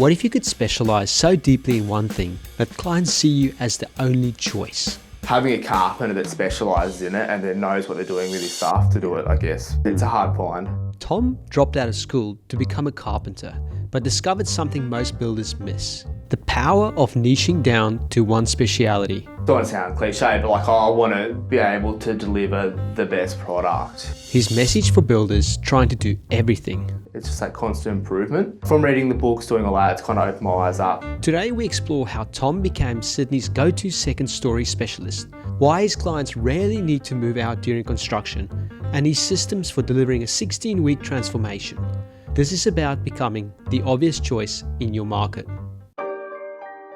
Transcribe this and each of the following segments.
What if you could specialise so deeply in one thing that clients see you as the only choice? Having a carpenter that specialises in it and then knows what they're doing with his staff to do it, I guess. It's a hard find. Tom dropped out of school to become a carpenter, but discovered something most builders miss: the power of niching down to one speciality. Don't want to sound cliche, but I want to be able to deliver the best product. His message for builders trying to do everything. It's just that constant improvement. From reading the books, doing all that, it's kind of opened my eyes up. Today we explore how Tom became Sydney's go-to second story specialist, why his clients rarely need to move out during construction, and his systems for delivering a 16-week transformation. This is about becoming the obvious choice in your market.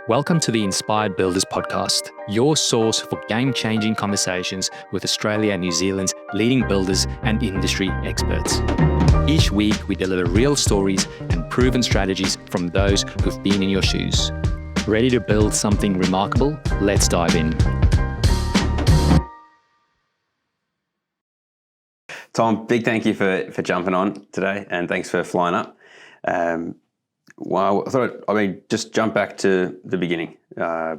Welcome to the Inspired Builders Podcast, your source for game-changing conversations with Australia and New Zealand's leading builders and industry experts. Each week, we deliver real stories and proven strategies from those who've been in your shoes. Ready to build something remarkable? Let's dive in. Tom, big thank you for jumping on today, and thanks for flying up. Well, just jump back to the beginning. We're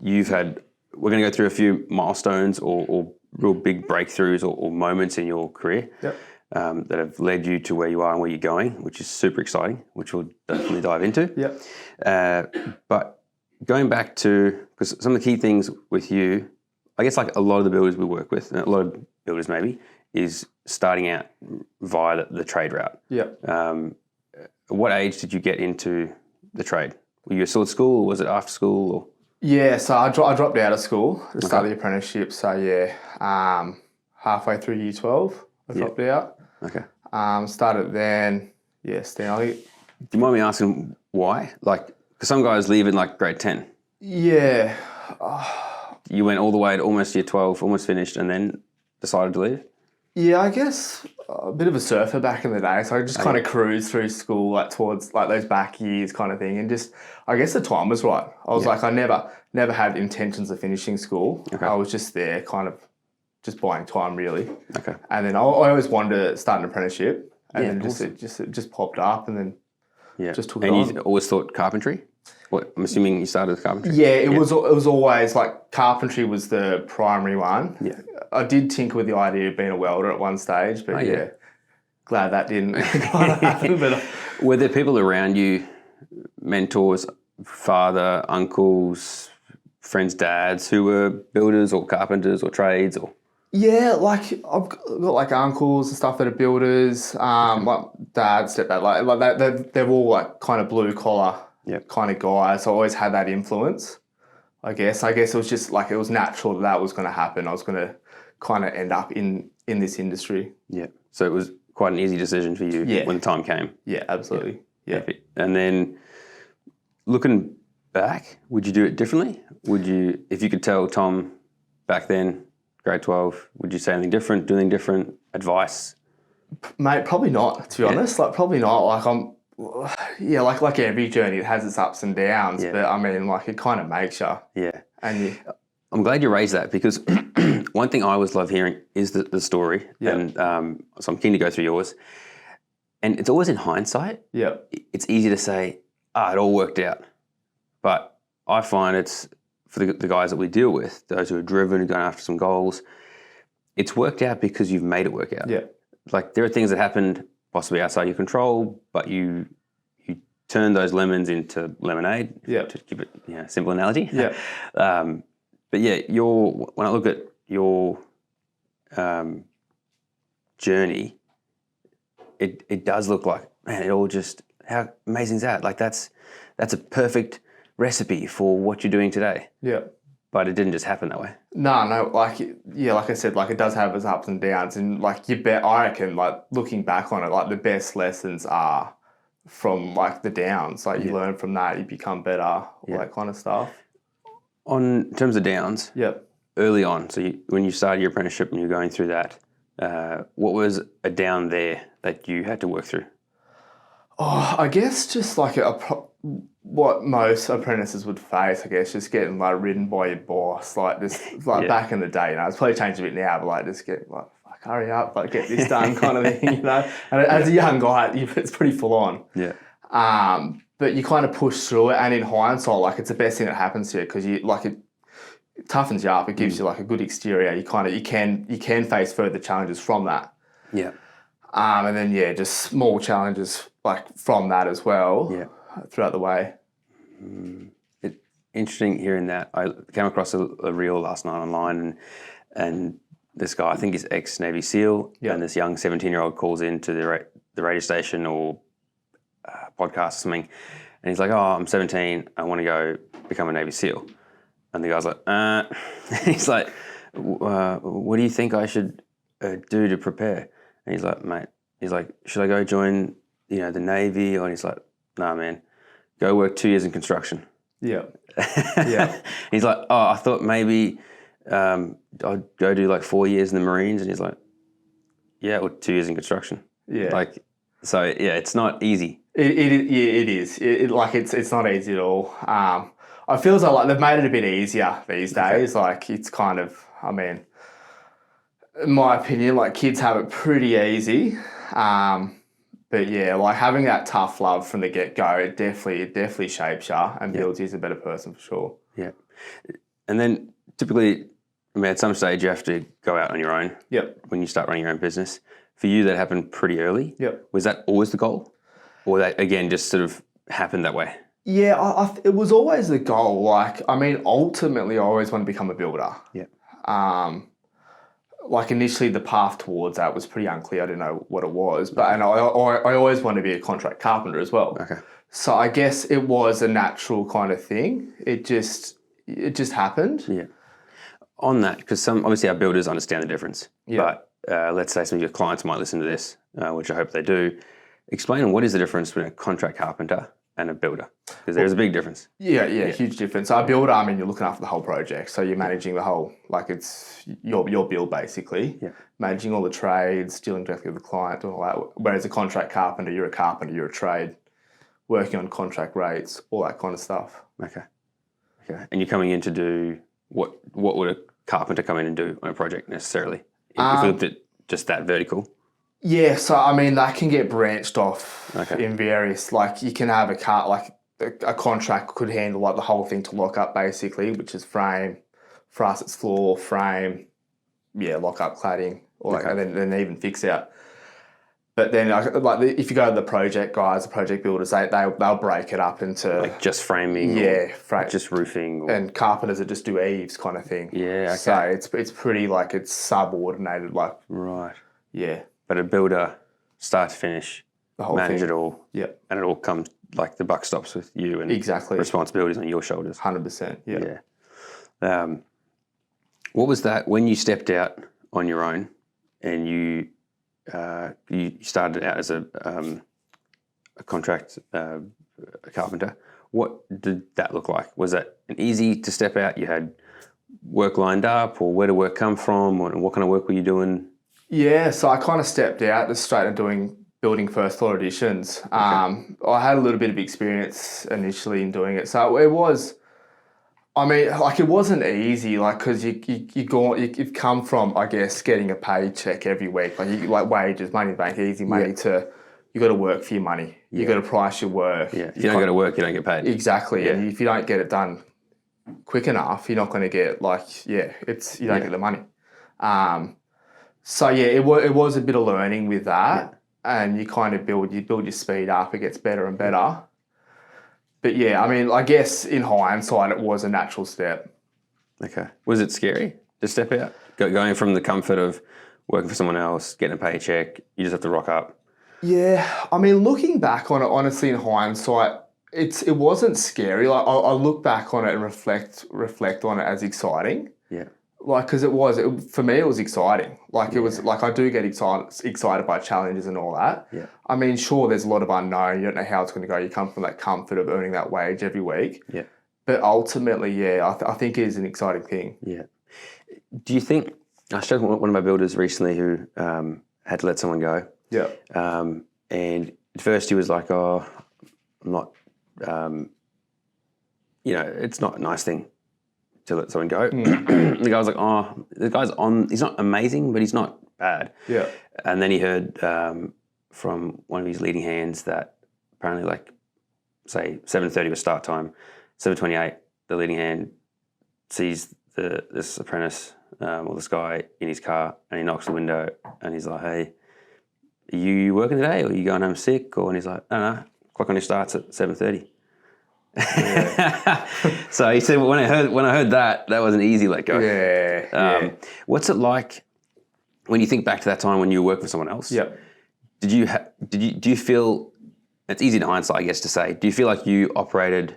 going to go through a few milestones or real big breakthroughs or moments in your career. Yep. That have led you to where you are and where you're going, which is super exciting, which we'll definitely dive into. Yep. But going back to, because some of the key things with you, I guess like a lot of the builders we work with, and a lot of builders maybe, is starting out via the trade route. Yep. What age did you get into the trade? Were you still at school, or was it after school? Or? Yeah, so I dropped out of school to start the apprenticeship. So yeah, halfway through year 12, I dropped out. Okay. Started then, yes. Then do you mind me asking why? Like, because some guys leave in like grade 10. Yeah. You went all the way to almost year 12, almost finished, and then decided to leave? Yeah, I guess a bit of a surfer back in the day. So I just kind of cruised through school, like towards like those back years kind of thing. And just, I guess the time was right. I was like, I never had intentions of finishing school. Okay. I was just there kind of just buying time really. Okay. And then I always wanted to start an apprenticeship. And then awesome. it just popped up and then just took it and on. you always thought carpentry? What, I'm assuming you started with carpentry? Yeah, it was always like carpentry was the primary one. Yeah. I did tinker with the idea of being a welder at one stage, but glad that didn't happen. But were there people around you, mentors, father, uncles, friends, dads, who were builders or carpenters or trades? Or yeah, like I've got like uncles and stuff that are builders, like dad, stepdad, like they're all like kind of blue collar kind of guys. So I always had that influence. I guess it was just like it was natural that was going to happen. I was going to kind of end up in this industry. Yeah. So it was quite an easy decision for you when the time came. Yeah, absolutely. Yeah. And then looking back, would you do it differently? Would you, if you could tell Tom back then, grade 12, would you say anything different, do anything different, advice? Mate, probably not, to be honest. Like, probably not. Like like every journey, it has its ups and downs. Yeah. But I mean, like it kind of makes you. Yeah. And I'm glad you raised that, because one thing I always love hearing is the story. Yeah. And so I'm keen to go through yours. And it's always in hindsight. Yeah. It's easy to say, it all worked out. But I find it's, for the guys that we deal with, those who are driven and going after some goals, it's worked out because you've made it work out. Yeah. Like there are things that happened possibly outside your control, but you turn those lemons into lemonade. Yeah. To keep it, a simple analogy. Yeah. But yeah, when I look at your journey, it does look like, man, it all just, how amazing is that? Like that's a perfect recipe for what you're doing today. Yeah. But it didn't just happen that way. No, like I said, like it does have its ups and downs, and like I reckon, like looking back on it, like the best lessons are from like the downs. Like you learn from that, you become better, all that kind of stuff. In terms of downs, early on, so when you started your apprenticeship and you're going through that, what was a down there that you had to work through? Oh, I guess just like what most apprentices would face, I guess, just getting like ridden by your boss, like this, like back in the day, it's probably changed a bit now, but like just get like, fuck, hurry up, like get this done kind of thing, And as a young guy, it's pretty full on. Yeah. but you kind of push through it. And in hindsight, like it's the best thing that happens to you because it toughens you up. It gives you like a good exterior. You can face further challenges from that. Yeah. And then just small challenges like from that as well. Yeah. Throughout the way. Interesting hearing that. I came across a reel last night online, and this guy, I think he's ex-Navy SEAL, and this young 17-year-old calls into the radio station or podcast or something, and he's like, "Oh, I'm 17. I want to go become a Navy SEAL." And the guy's like, he's like, "What do you think I should do to prepare?" And he's like, "Mate," he's like, "Should I go join, the Navy?" And he's like, "Nah, man, go work 2 years in construction." Yeah. Yeah. He's like, "Oh, I thought maybe I'd go do like 4 years in the Marines." And he's like, "Yeah, or 2 years in construction." Yeah. It's not easy. It is. It's not easy at all. I feel as though like they've made it a bit easier these days. Okay. Like it's kind of, I mean, in my opinion, like kids have it pretty easy. But yeah, like having that tough love from the get-go, it definitely shapes you and builds you as a better person for sure. Yeah. And then typically, at some stage you have to go out on your own. Yep. When you start running your own business. For you, that happened pretty early. Yep. Was that always the goal? Or that, again, just sort of happened that way? Yeah, it was always the goal. Like, I mean, ultimately, I always want to become a builder. Yeah. Like initially the path towards that was pretty unclear. I didn't know what it was, and I always wanted to be a contract carpenter as well. Okay. So I guess it was a natural kind of thing. It just happened. Yeah. On that, because obviously our builders understand the difference. Yeah. But let's say some of your clients might listen to this, which I hope they do. Explain what is the difference between a contract carpenter and a builder, because there's a big difference. Yeah, huge difference. So a builder, I mean, you're looking after the whole project. So you're managing the whole, like it's your build basically. Yeah. Managing all the trades, dealing directly with the client, doing all that. Whereas a contract carpenter, you're a carpenter, you're a trade, working on contract rates, all that kind of stuff. Okay. And you're coming in to do what would a carpenter come in and do on a project necessarily? If you looked at just that vertical. Yeah, so I mean that can get branched off Okay. in various, like you can have a contract could handle like the whole thing to lock up basically, which is frame. For us it's floor, frame, lock up, cladding, all that, and then even fix out. But then if you go to the project guys, the project builders, they'll break it up into Like just framing, just roofing, and carpenters that just do eaves kind of thing. Yeah, okay. So it's pretty like it's subordinated, like right. yeah. But a builder, start to finish, The whole manage thing. it all, Yep. and it all comes like the buck stops with you, and Exactly. responsibilities on your shoulders. 100%. Yeah. Yeah. What was that when you stepped out on your own and you started out as a contract carpenter? What did that look like? Was that an easy to step out? You had work lined up, or where did work come from, or what kind of work were you doing? Yeah, so I kind of stepped out just straight into doing building first floor additions. I had a little bit of experience initially in doing it. So it was, I mean, like it wasn't easy, like because you've come from, I guess, getting a paycheck every week, like wages, money in the bank, easy money to, you got to work for your money. You got to price your work. Yeah, if you don't go to work, you don't get paid. Exactly, and if you don't get it done quick enough, you're not going to get you don't get the money. So yeah, it was a bit of learning with that, and you kind of build your speed up. It gets better and better. But yeah, I mean, I guess in hindsight, it was a natural step. Okay. Was it scary to step out, going from the comfort of working for someone else, getting a paycheck? You just have to rock up. Yeah, I mean, looking back on it, honestly, in hindsight, it wasn't scary. Like I look back on it and reflect on it as exciting. Yeah. Like, because for me, it was exciting. Like, it was, like, I do get excited by challenges and all that. Yeah. I mean, sure, there's a lot of unknown. You don't know how it's going to go. You come from that comfort of earning that wage every week. Yeah. But ultimately, I think it is an exciting thing. Yeah. Do you think, I spoke with one of my builders recently who had to let someone go. Yeah. And at first he was like, oh, I'm not, it's not a nice thing to let someone go. The guy was like, oh, he's not amazing, but he's not bad. Yeah. And then he heard from one of his leading hands that apparently like say 7:30 was start time, 7:28 the leading hand sees this apprentice or this guy in his car, and he knocks the window and he's like, "Hey, are you working today, or are you going home sick?" And he's like, "No, clock on your starts at 7:30." Yeah. So he said, when I heard that was an easy let go. Yeah. What's it like when you think back to that time when you were working for someone else? Yeah. Do you feel, it's easy in hindsight, I guess, to say, do you feel like you operated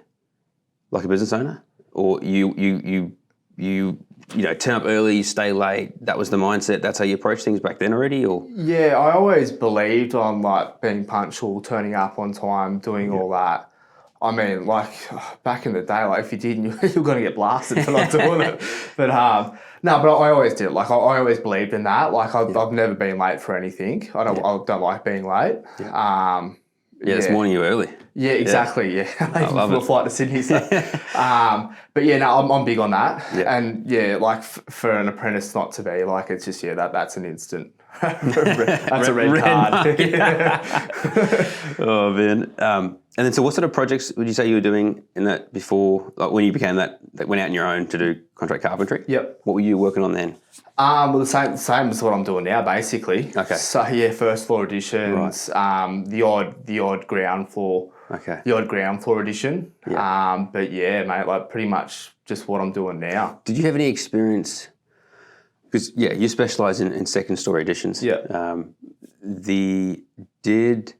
like a business owner, or you turn up early, you stay late? That was the mindset. That's how you approach things back then already, or? Yeah, I always believed on like being punctual, turning up on time, doing all that. I mean, like back in the day, like if you didn't, you're going to get blasted for not doing it. But no, but I always did. Like I always believed in that. Like I've never been late for anything. I don't like being late. This morning you were early. Yeah, exactly. Yeah, I love for it. a flight to Sydney. So. But yeah, no, I'm big on that. Yeah. And yeah, like for an apprentice not to be like, it's just that's an instant. That's a red card. Oh man. And then, so what sort of projects would you say you were doing in that before, like when you became that went out on your own to do contract carpentry? Yep. What were you working on then? Well, the same as what I'm doing now, basically. Okay. So yeah, first floor additions, the odd ground floor. Okay. The odd ground floor addition. Yeah. But yeah, mate, like pretty much just what I'm doing now. Did you have any experience? Because you specialise in second story additions. Yeah. Did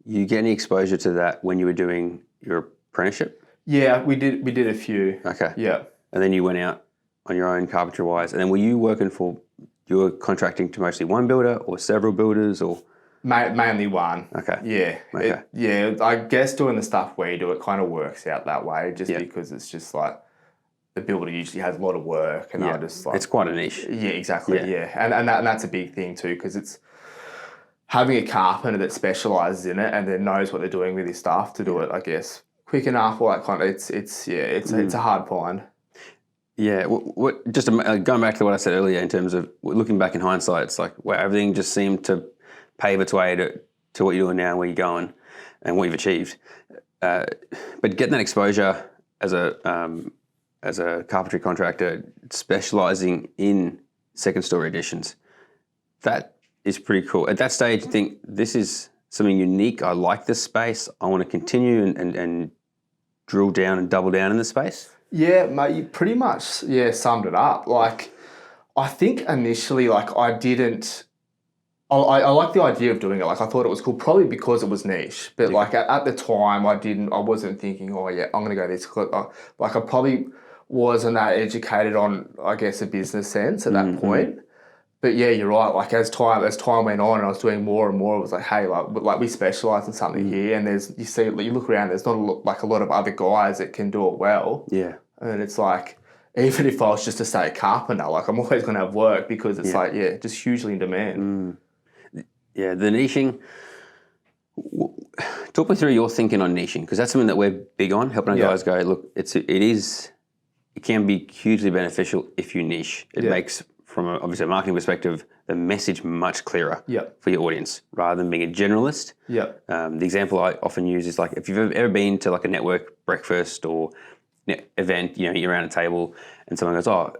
you get any exposure to that when you were doing your apprenticeship? Yeah, we did a few. Okay. Yeah. And then you went out on your own carpentry-wise, and then were you contracting to mostly one builder or several builders, or? Mainly one. Okay. Yeah. Okay. I guess doing the stuff we do, it kind of works out that way just because it's just like the builder usually has a lot of work and I just like... It's quite a niche. Yeah, exactly, yeah. And that's a big thing too, because it's having a carpenter that specialises in it and then knows what they're doing with his stuff to do it, I guess, quick enough, all that kind of... It's a hard find. Yeah, just going back to what I said earlier in terms of looking back in hindsight, it's like, wow, everything just seemed to pave its way to what you're doing now, where you're going, and what you've achieved. But getting that exposure as a carpentry contractor, specialising in second story additions, that is pretty cool. At that stage, you think, this is something unique. I like this space. I want to continue and drill down and double down in this space. Yeah, mate, you pretty much summed it up. Like, I think initially, like, I like the idea of doing it. Like, I thought it was cool, probably because it was niche. But like at the time, I wasn't thinking, oh yeah, I'm gonna go this. Like, I probably wasn't that educated on, I guess, a business sense at that point. But yeah, you're right. Like as time went on, and I was doing more and more, it was like, hey, like we specialise in something here, and you look around, there's not a lot of other guys that can do it well. Yeah. And it's like, even if I was just to say carpenter, like I'm always going to have work because it's just hugely in demand. Yeah, the niching. Talk me through your thinking on niching, because that's something that we're big on, helping our guys go, look, it can be hugely beneficial if you niche. It makes, from obviously a marketing perspective, the message much clearer for your audience, rather than being a generalist. The example I often use is like, if you've ever been to like a network breakfast or event, you're around a table and someone goes, oh,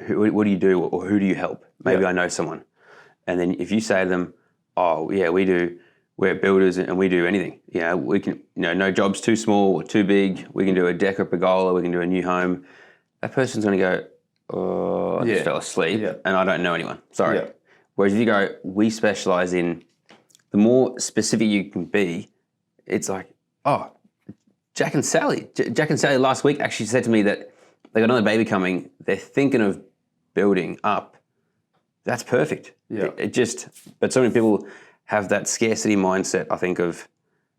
what do you do, or who do you help? Maybe I know someone. And then if you say to them, oh yeah, we're builders and we do anything. We can, no job's too small or too big. We can do a deck or pergola. We can do a new home. That person's going to go, oh, I just fell asleep and I don't know anyone. Sorry. Whereas if you go, we specialise in, the more specific you can be, it's like, oh, Jack and Sally last week actually said to me that they got another baby coming. They're thinking of building up. That's perfect. But so many people have that scarcity mindset, I think, of,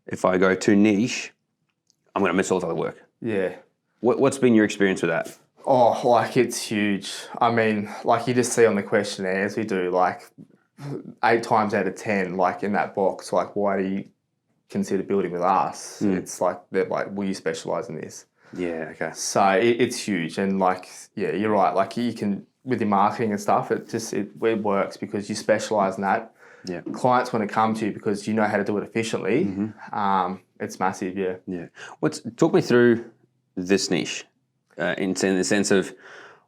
if I go too niche, I'm going to miss all the other work. Yeah. What's been your experience with that? Oh, like it's huge. I mean, like you just see on the questionnaires we do, like 8 times out of 10, like in that box, like, why do you consider building with us? It's like, they're like, will you specialise in this? Yeah, okay. So it's huge. And like, yeah, you're right. Like you can, with your marketing and stuff, it works because you specialise in that. Yeah. Clients want to come to you because you know how to do it efficiently. It's massive, yeah. Yeah. Talk me through this niche in the sense of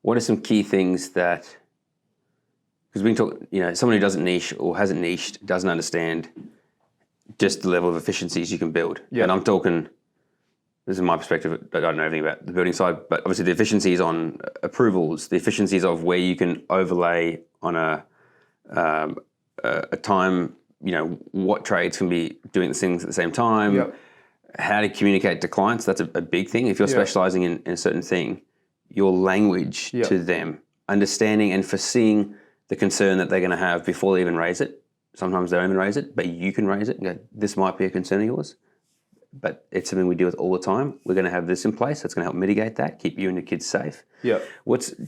what are some key things that, because we can talk, someone who doesn't niche or hasn't niched doesn't understand just the level of efficiencies you can build. Yeah. And I'm talking, this is my perspective, I don't know anything about the building side, but obviously the efficiencies on approvals, the efficiencies of where you can overlay on a time, what trades can be doing the things at the same time, Yep. how to communicate to clients. That's a big thing. If you're specializing in a certain thing, your language to them, understanding and foreseeing the concern that they're going to have before they even raise it. Sometimes they don't even raise it, but you can raise it and go, this might be a concern of yours, but it's something we deal with all the time. We're going to have this in place that's going to help mitigate that, keep you and your kids safe. Yeah.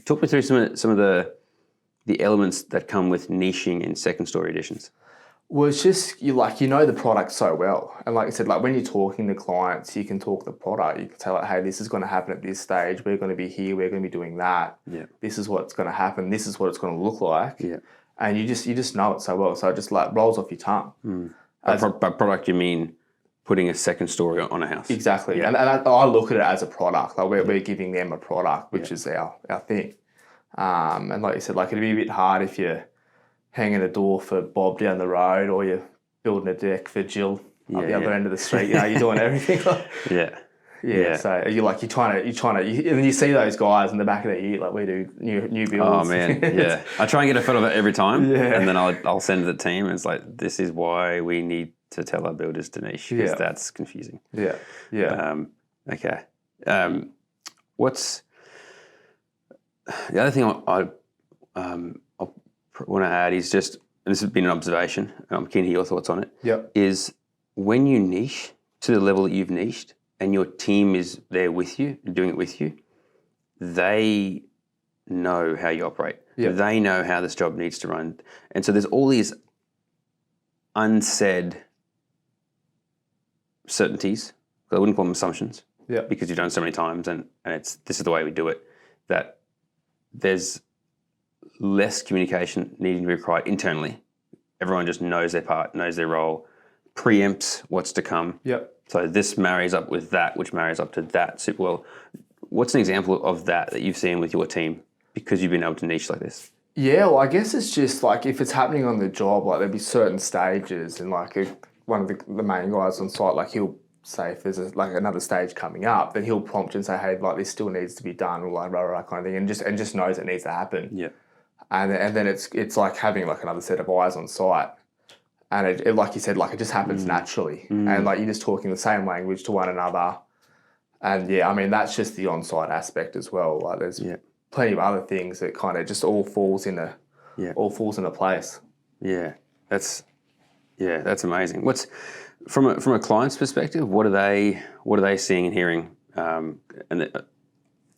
Talk me through some of the elements that come with niching in second story additions. Well, it's just, the product so well. And like I said, like when you're talking to clients, you can talk the product. You can say like, hey, this is going to happen at this stage. We're going to be here. We're going to be doing that. Yeah. This is what's going to happen. This is what it's going to look like. Yeah. And you just know it so well. So it just like rolls off your tongue. By product, you mean putting a second story on a house? Exactly. Yeah. And I look at it as a product. Like we're giving them a product, which is our thing. And like you said, like it'd be a bit hard if you're hanging a door for Bob down the road, or you're building a deck for Jill up the other end of the street. You're doing everything. Yeah. So you're trying to, and then you see those guys in the back of their ear, like we do new builds. Oh man, yeah. I try and get a photo of it every time, Yeah. and then I'll send to the team, and it's like, this is why we need to tell our builders to niche, because that's confusing. Yeah. Okay. What's the other thing I want to add is just, and this has been an observation, and I'm keen to hear your thoughts on it. Yep. Is when you niche to the level that you've niched, and your team is there with you, doing it with you, they know how you operate. Yep. They know how this job needs to run. And so there's all these unsaid certainties, I wouldn't call them assumptions, because you've done so many times, and this is the way we do it, that there's less communication needing to be required internally. Everyone just knows their part, knows their role, preempts what's to come. Yep. So this marries up with that, which marries up to that super well. What's an example of that you've seen with your team because you've been able to niche like this? Yeah, well, I guess it's just like if it's happening on the job, like there'll be certain stages, and like if one of the main guys on site, like he'll say if there's another stage coming up, then he'll prompt you and say, hey, like this still needs to be done, or like rah kind of thing, and just knows it needs to happen. Yeah. And then it's like having like another set of eyes on site. And it like you said, like it just happens naturally. And like you're just talking the same language to one another. And yeah, I mean, that's just the on-site aspect as well. Like there's plenty of other things that kind of just all falls into place. Yeah. That's amazing. What's from a client's perspective, what are they seeing and hearing? And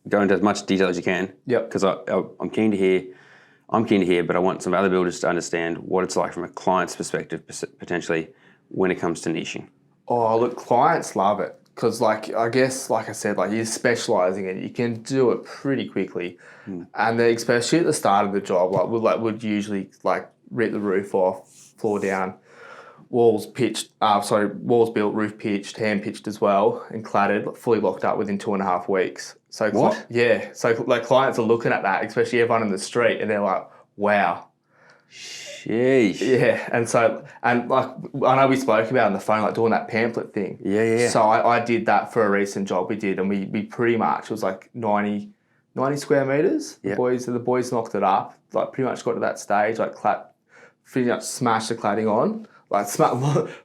go into as much detail as you can. Yep. Because I'm keen to hear, but I want some other builders to understand what it's like from a client's perspective, potentially, when it comes to niching. Oh, look, clients love it because, like, I guess, like I said, like you're specialising and you can do it pretty quickly. And then, especially at the start of the job, we'd usually rip the roof off, floor down, walls built, roof pitched, hand pitched as well, and cladded, fully locked up within 2.5 weeks. So what? So clients are looking at that, especially everyone in the street, and they're like, "Wow." Sheesh. Yeah, and like I know we spoke about on the phone, like doing that pamphlet thing. Yeah. So I did that for a recent job we did, and we pretty much, it was like 90 square meters. Yeah. The boys knocked it up, like pretty much got to that stage, like pretty much smashed the cladding on. Like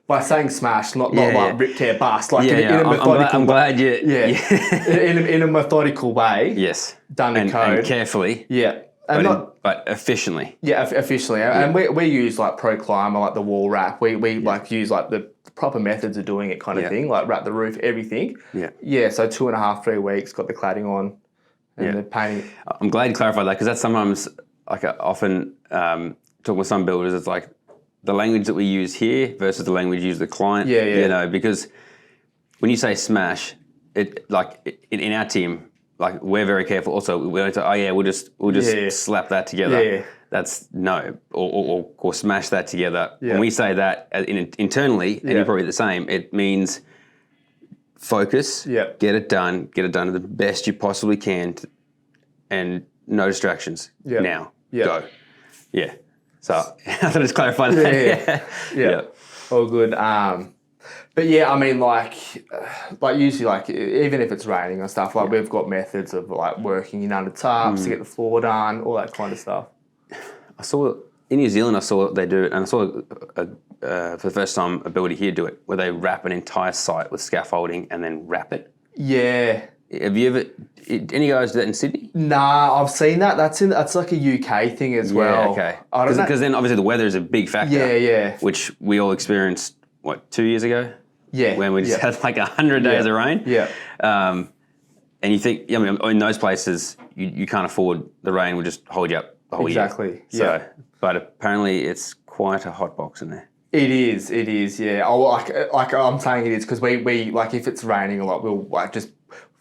by saying smash, not rip, tear, bust. Like in a methodical. I'm glad you. in a methodical way. Yes. Done in code and carefully. Yeah, but efficiently. Yeah, efficiently, and we use like Pro Climber, like the wall wrap. We like use like the proper methods of doing it, kind of thing. Like wrap the roof, everything. Yeah. So 2.5, 3 weeks, got the cladding on, and the painting. I'm glad you clarified that because that's sometimes like I often talk with some builders. It's like the language that we use here versus the language used with the client. Yeah. You know, because when you say smash, it like in our team, like we're very careful. Also, we don't say, we'll just slap that together. Yeah. That's no, or smash that together. Yeah. When we say that internally, and you're probably the same, it means focus, get it done to the best you possibly can, and no distractions. Now, go. Yeah. So I thought I'd just clarify that. Yeah. All good. But yeah, I mean, like usually, like even if it's raining and stuff, like we've got methods of like working in under tarps to get the floor done, all that kind of stuff. I saw in New Zealand, I saw what they do, and I saw for the first time a builder here do it, where they wrap an entire site with scaffolding and then wrap it. Yeah. Have you ever? Any guys do that in Sydney? Nah, I've seen that. That's like a UK thing as well. Okay. Because then obviously the weather is a big factor. Yeah. Which we all experienced 2 years ago. Yeah. When we just had like 100 days of rain. Yeah. And you think, I mean, in those places, you can't afford the rain will just hold you up the whole year. Exactly. So, but apparently it's quite a hot box in there. It is. Yeah. Oh, like I'm saying it is because we like if it's raining a lot, we'll like just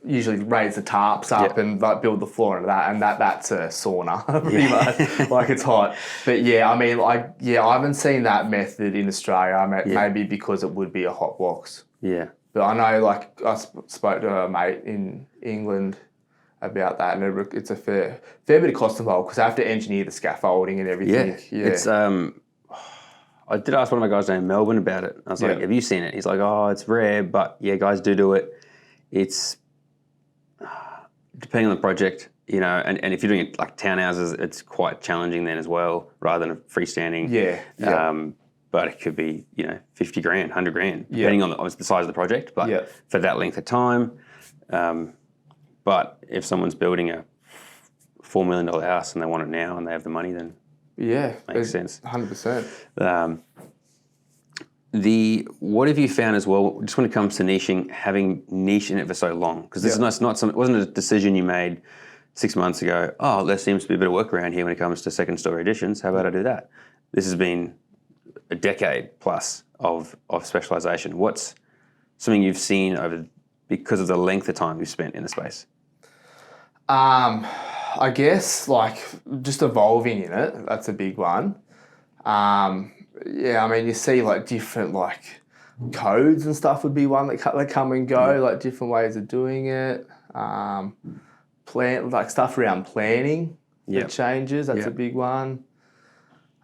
usually raise the tarps up and like build the floor into that, and that's a sauna pretty much. Like it's hot. But yeah, I mean, I haven't seen that method in Australia. Maybe because it would be a hot box. Yeah. But I know, like, I spoke to a mate in England about that, and it's a fair bit of cost involved because I have to engineer the scaffolding and everything. Yeah. It's I did ask one of my guys down in Melbourne about it. I was like, "Have you seen it?" He's like, "Oh, it's rare, but yeah, guys do it. It's depending on the project, you know, and if you're doing it like townhouses, it's quite challenging then as well, rather than a freestanding. Yeah. But it could be, you know, 50 grand, 100 grand, depending on the size of the project, but for that length of time. But if someone's building a $4 million house and they want it now and they have the money, then makes sense. 100%. What have you found as well, just when it comes to niching, having niche in it for so long? Because this is not it wasn't a decision you made 6 months ago. Oh, there seems to be a bit of work around here when it comes to second story additions. How about I do that? This has been a decade plus of specialisation. What's something you've seen because of the length of time you've spent in the space? I guess like just evolving in it. That's a big one. Yeah, I mean, you see like different like codes and stuff would be one that come and go, like different ways of doing it. Like stuff around planning that changes. That's a big one.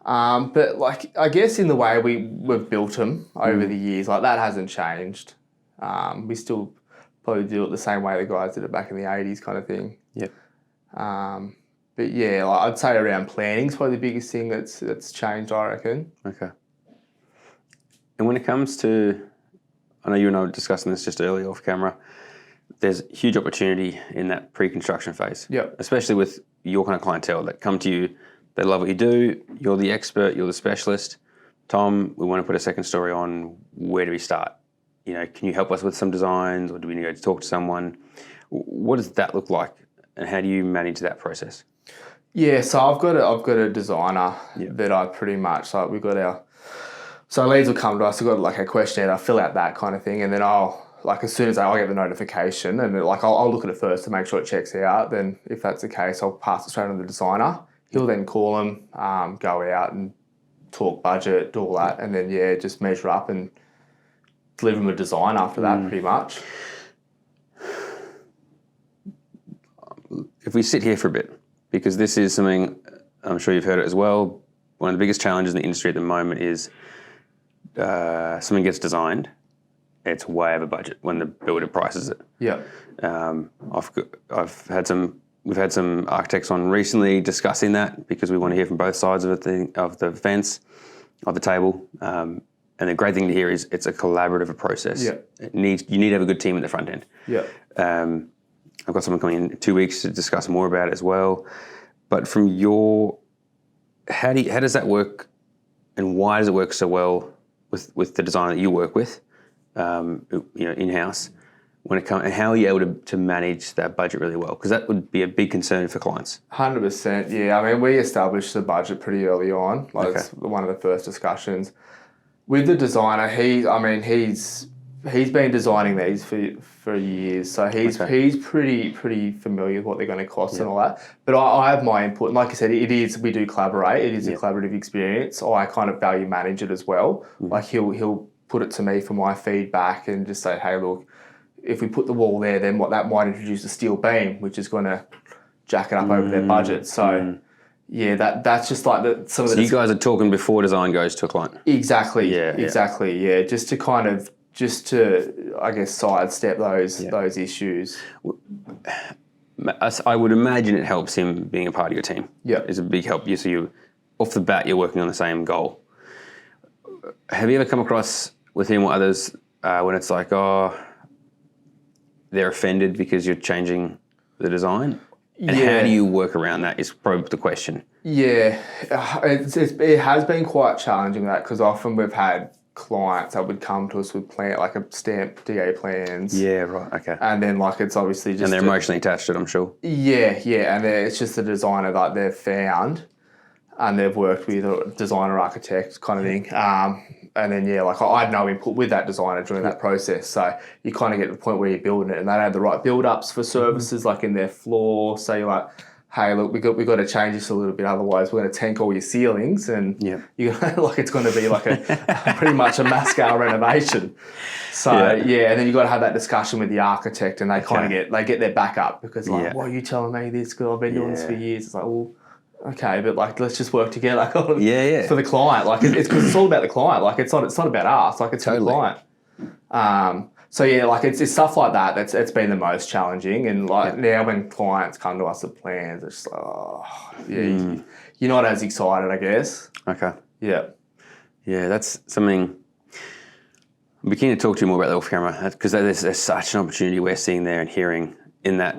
But like I guess in the way we've built them over the years, like that hasn't changed. We still probably do it the same way the guys did it back in the 80s kind of thing. Yep. But yeah, like I'd say around planning is probably the biggest thing that's changed, I reckon. Okay. And when it comes to, I know you and I were discussing this just earlier off camera, there's huge opportunity in that pre-construction phase. Yep. Especially with your kind of clientele that come to you, they love what you do, you're the expert, you're the specialist. Tom, we want to put a second story on, where do we start? You know, can you help us with some designs, or do we need to talk to someone? What does that look like, and how do you manage that process? Yeah, so I've got a designer that I pretty much like. We've got so leads will come to us. We've got like a questionnaire. I fill out that kind of thing, and then I'll like as soon as I'll get the notification, and like I'll look at it first to make sure it checks out. Then if that's the case, I'll pass it straight on to the designer. He'll then call them, go out and talk budget, do all that, and then just measure up and deliver them a design after that, pretty much. If we sit here for a bit, because this is something, I'm sure you've heard it as well, one of the biggest challenges in the industry at the moment is something gets designed, it's way over budget when the builder prices it. Yeah. We've had some architects on recently discussing that, because we want to hear from both sides of the fence, of the table. And the great thing to hear is it's a collaborative process. Yeah. You need to have a good team at the front end. Yeah. I've got someone coming in 2 weeks to discuss more about it as well. But from how does that work, and why does it work so well with the designer that you work with, in-house, when it comes, and how are you able to manage that budget really well? Because that would be a big concern for clients. 100%, yeah. I mean, we established the budget pretty early on. It's one of the first discussions. With the designer, he's he's been designing these for years, so he's pretty familiar with what they're going to cost and all that. But I have my input, and like I said, we do collaborate. It is a collaborative experience. I kind of value manage it as well. Like he'll put it to me for my feedback and just say, hey, look, if we put the wall there, then what that might introduce a steel beam, which is going to jack it up over their budget. So. Yeah, that's just like some of the. So you guys are talking before design goes to a client. Exactly. Yeah. Just to I guess sidestep those issues. I would imagine it helps him being a part of your team. Yeah, it's a big help. So you, off the bat, you're working on the same goal. Have you ever come across with him or others when it's like, oh, they're offended because you're changing the design? And how do you work around that is probably the question. Yeah, it has been quite challenging that because often we've had clients that would come to us with like a stamped DA plans. Yeah, right, okay. And then like it's obviously just... And they're emotionally attached to it, I'm sure. Yeah, and it's just a designer that they've found and they've worked with a designer architect kind of thing. And then, like I had no input with that designer during that process. So you kind of get to the point where you're building it and they don't have the right build-ups for services like in their floor. So you're like, hey, look, we got to change this a little bit. Otherwise, we're going to tank all your ceilings and you're like it's going to be like a pretty much a mass scale renovation. So, and then you got to have that discussion with the architect and they kind of get their back up because like, why are you telling me this? Because I've been doing this for years. It's like, well, okay, but like let's just work together for the client. Like it's because it's all about the client. Like it's not about us. Like it's for the client. So like it's stuff like that that's been the most challenging. And like now when clients come to us with plans, it's just like, you're not as excited, I guess. Okay. Yeah. Yeah, that's something. I'm beginning to talk to you more about the off camera because there's such an opportunity we're seeing there and hearing in that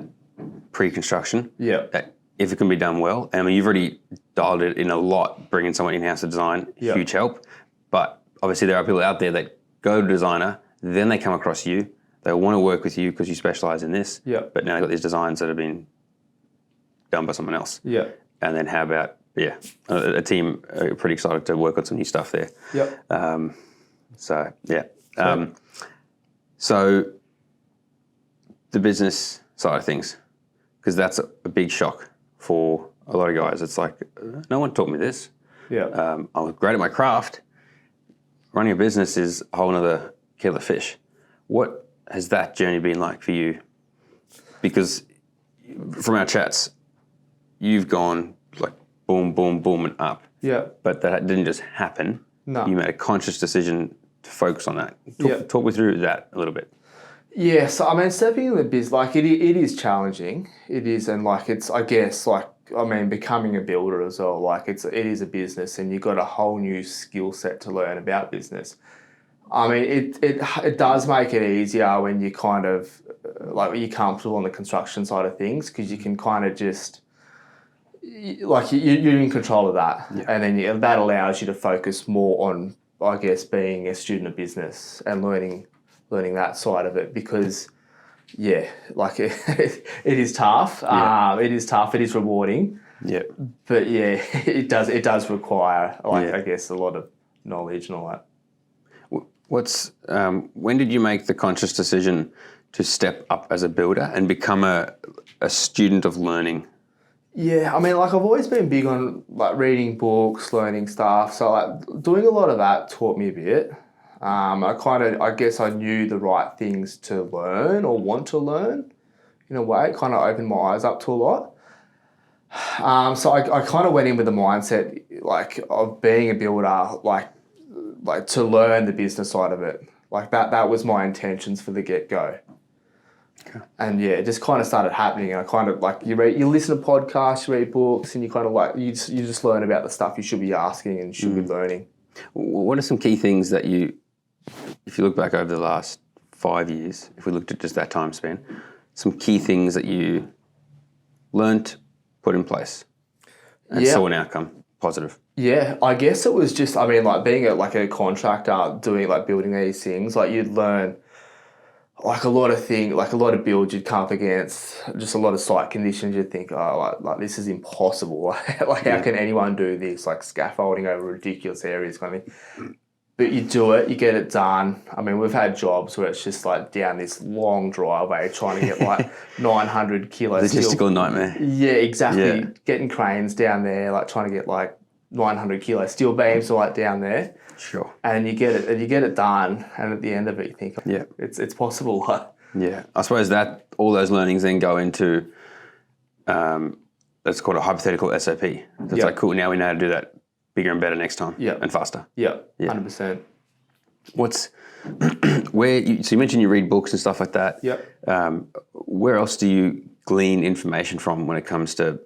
pre-construction. Yeah. That if it can be done well, I mean, you've already dialed it in a lot, bringing someone in-house to design, huge help. But obviously there are people out there that go to designer, then they come across you. They want to work with you because you specialise in this. Yeah. But now they've got these designs that have been done by someone else. Yeah. And then how about, a team pretty excited to work on some new stuff there. Yep. So the business side of things, because that's a big shock for a lot of guys. It's like, no one taught me this. Yeah. I was great at my craft. Running a business is a whole other kettle of fish. What has that journey been like for you? Because from our chats, you've gone like boom, boom, boom and up. Yeah. But that didn't just happen. No. You made a conscious decision to focus on that. Talk me through that a little bit. Yeah, so I mean, stepping in the biz, like it is challenging. It is, and like it's, I guess, like I mean, becoming a builder as well. Like it is a business, and you've got a whole new skill set to learn about business. I mean, it does make it easier when you kind of like you're comfortable on the construction side of things because you can kind of just like you're in control of that, and then that allows you to focus more on, I guess, being a student of business and learning that side of it because, like it is tough. It is tough. It is rewarding. Yeah. But it does require I guess a lot of knowledge and all that. When did you make the conscious decision to step up as a builder and become a student of learning? Yeah, I mean, like I've always been big on like reading books, learning stuff. So like doing a lot of that taught me a bit. I guess I knew the right things to learn or want to learn in a way. It kind of opened my eyes up to a lot. So I kind of went in with the mindset like of being a builder, like to learn the business side of it. Like that was my intentions for the get-go. Okay. And it just kind of started happening. And I kind of like you listen to podcasts, you read books, and you kind of like you just learn about the stuff you should be asking and should be learning. What are some key things that if you look back over the last 5 years, if we looked at just that time span, some key things that you learnt, put in place, and saw an outcome positive? Yeah, I guess it was just, I mean, like being a contractor doing like building these things, like you'd learn like a lot of builds you'd come up against, just a lot of site conditions you'd think, oh, like this is impossible. Like how can anyone do this? Like scaffolding over ridiculous areas kind of thing. But you do it, you get it done. I mean, we've had jobs where it's just like down this long driveway trying to get like 900 kilos. Logistical nightmare. Yeah, exactly. Yeah. Getting cranes down there, like trying to get like 900 kilo steel beams like down there. Sure. And you get it done. And at the end of it, you think, Yeah. it's possible. Yeah. I suppose that all those learnings then go into, that's called a hypothetical SOP. It's like, cool, now we know how to do that bigger and better next time and faster. Yeah, 100%. What's, so you mentioned you read books and stuff like that. Yep. Where else do you glean information from when it comes to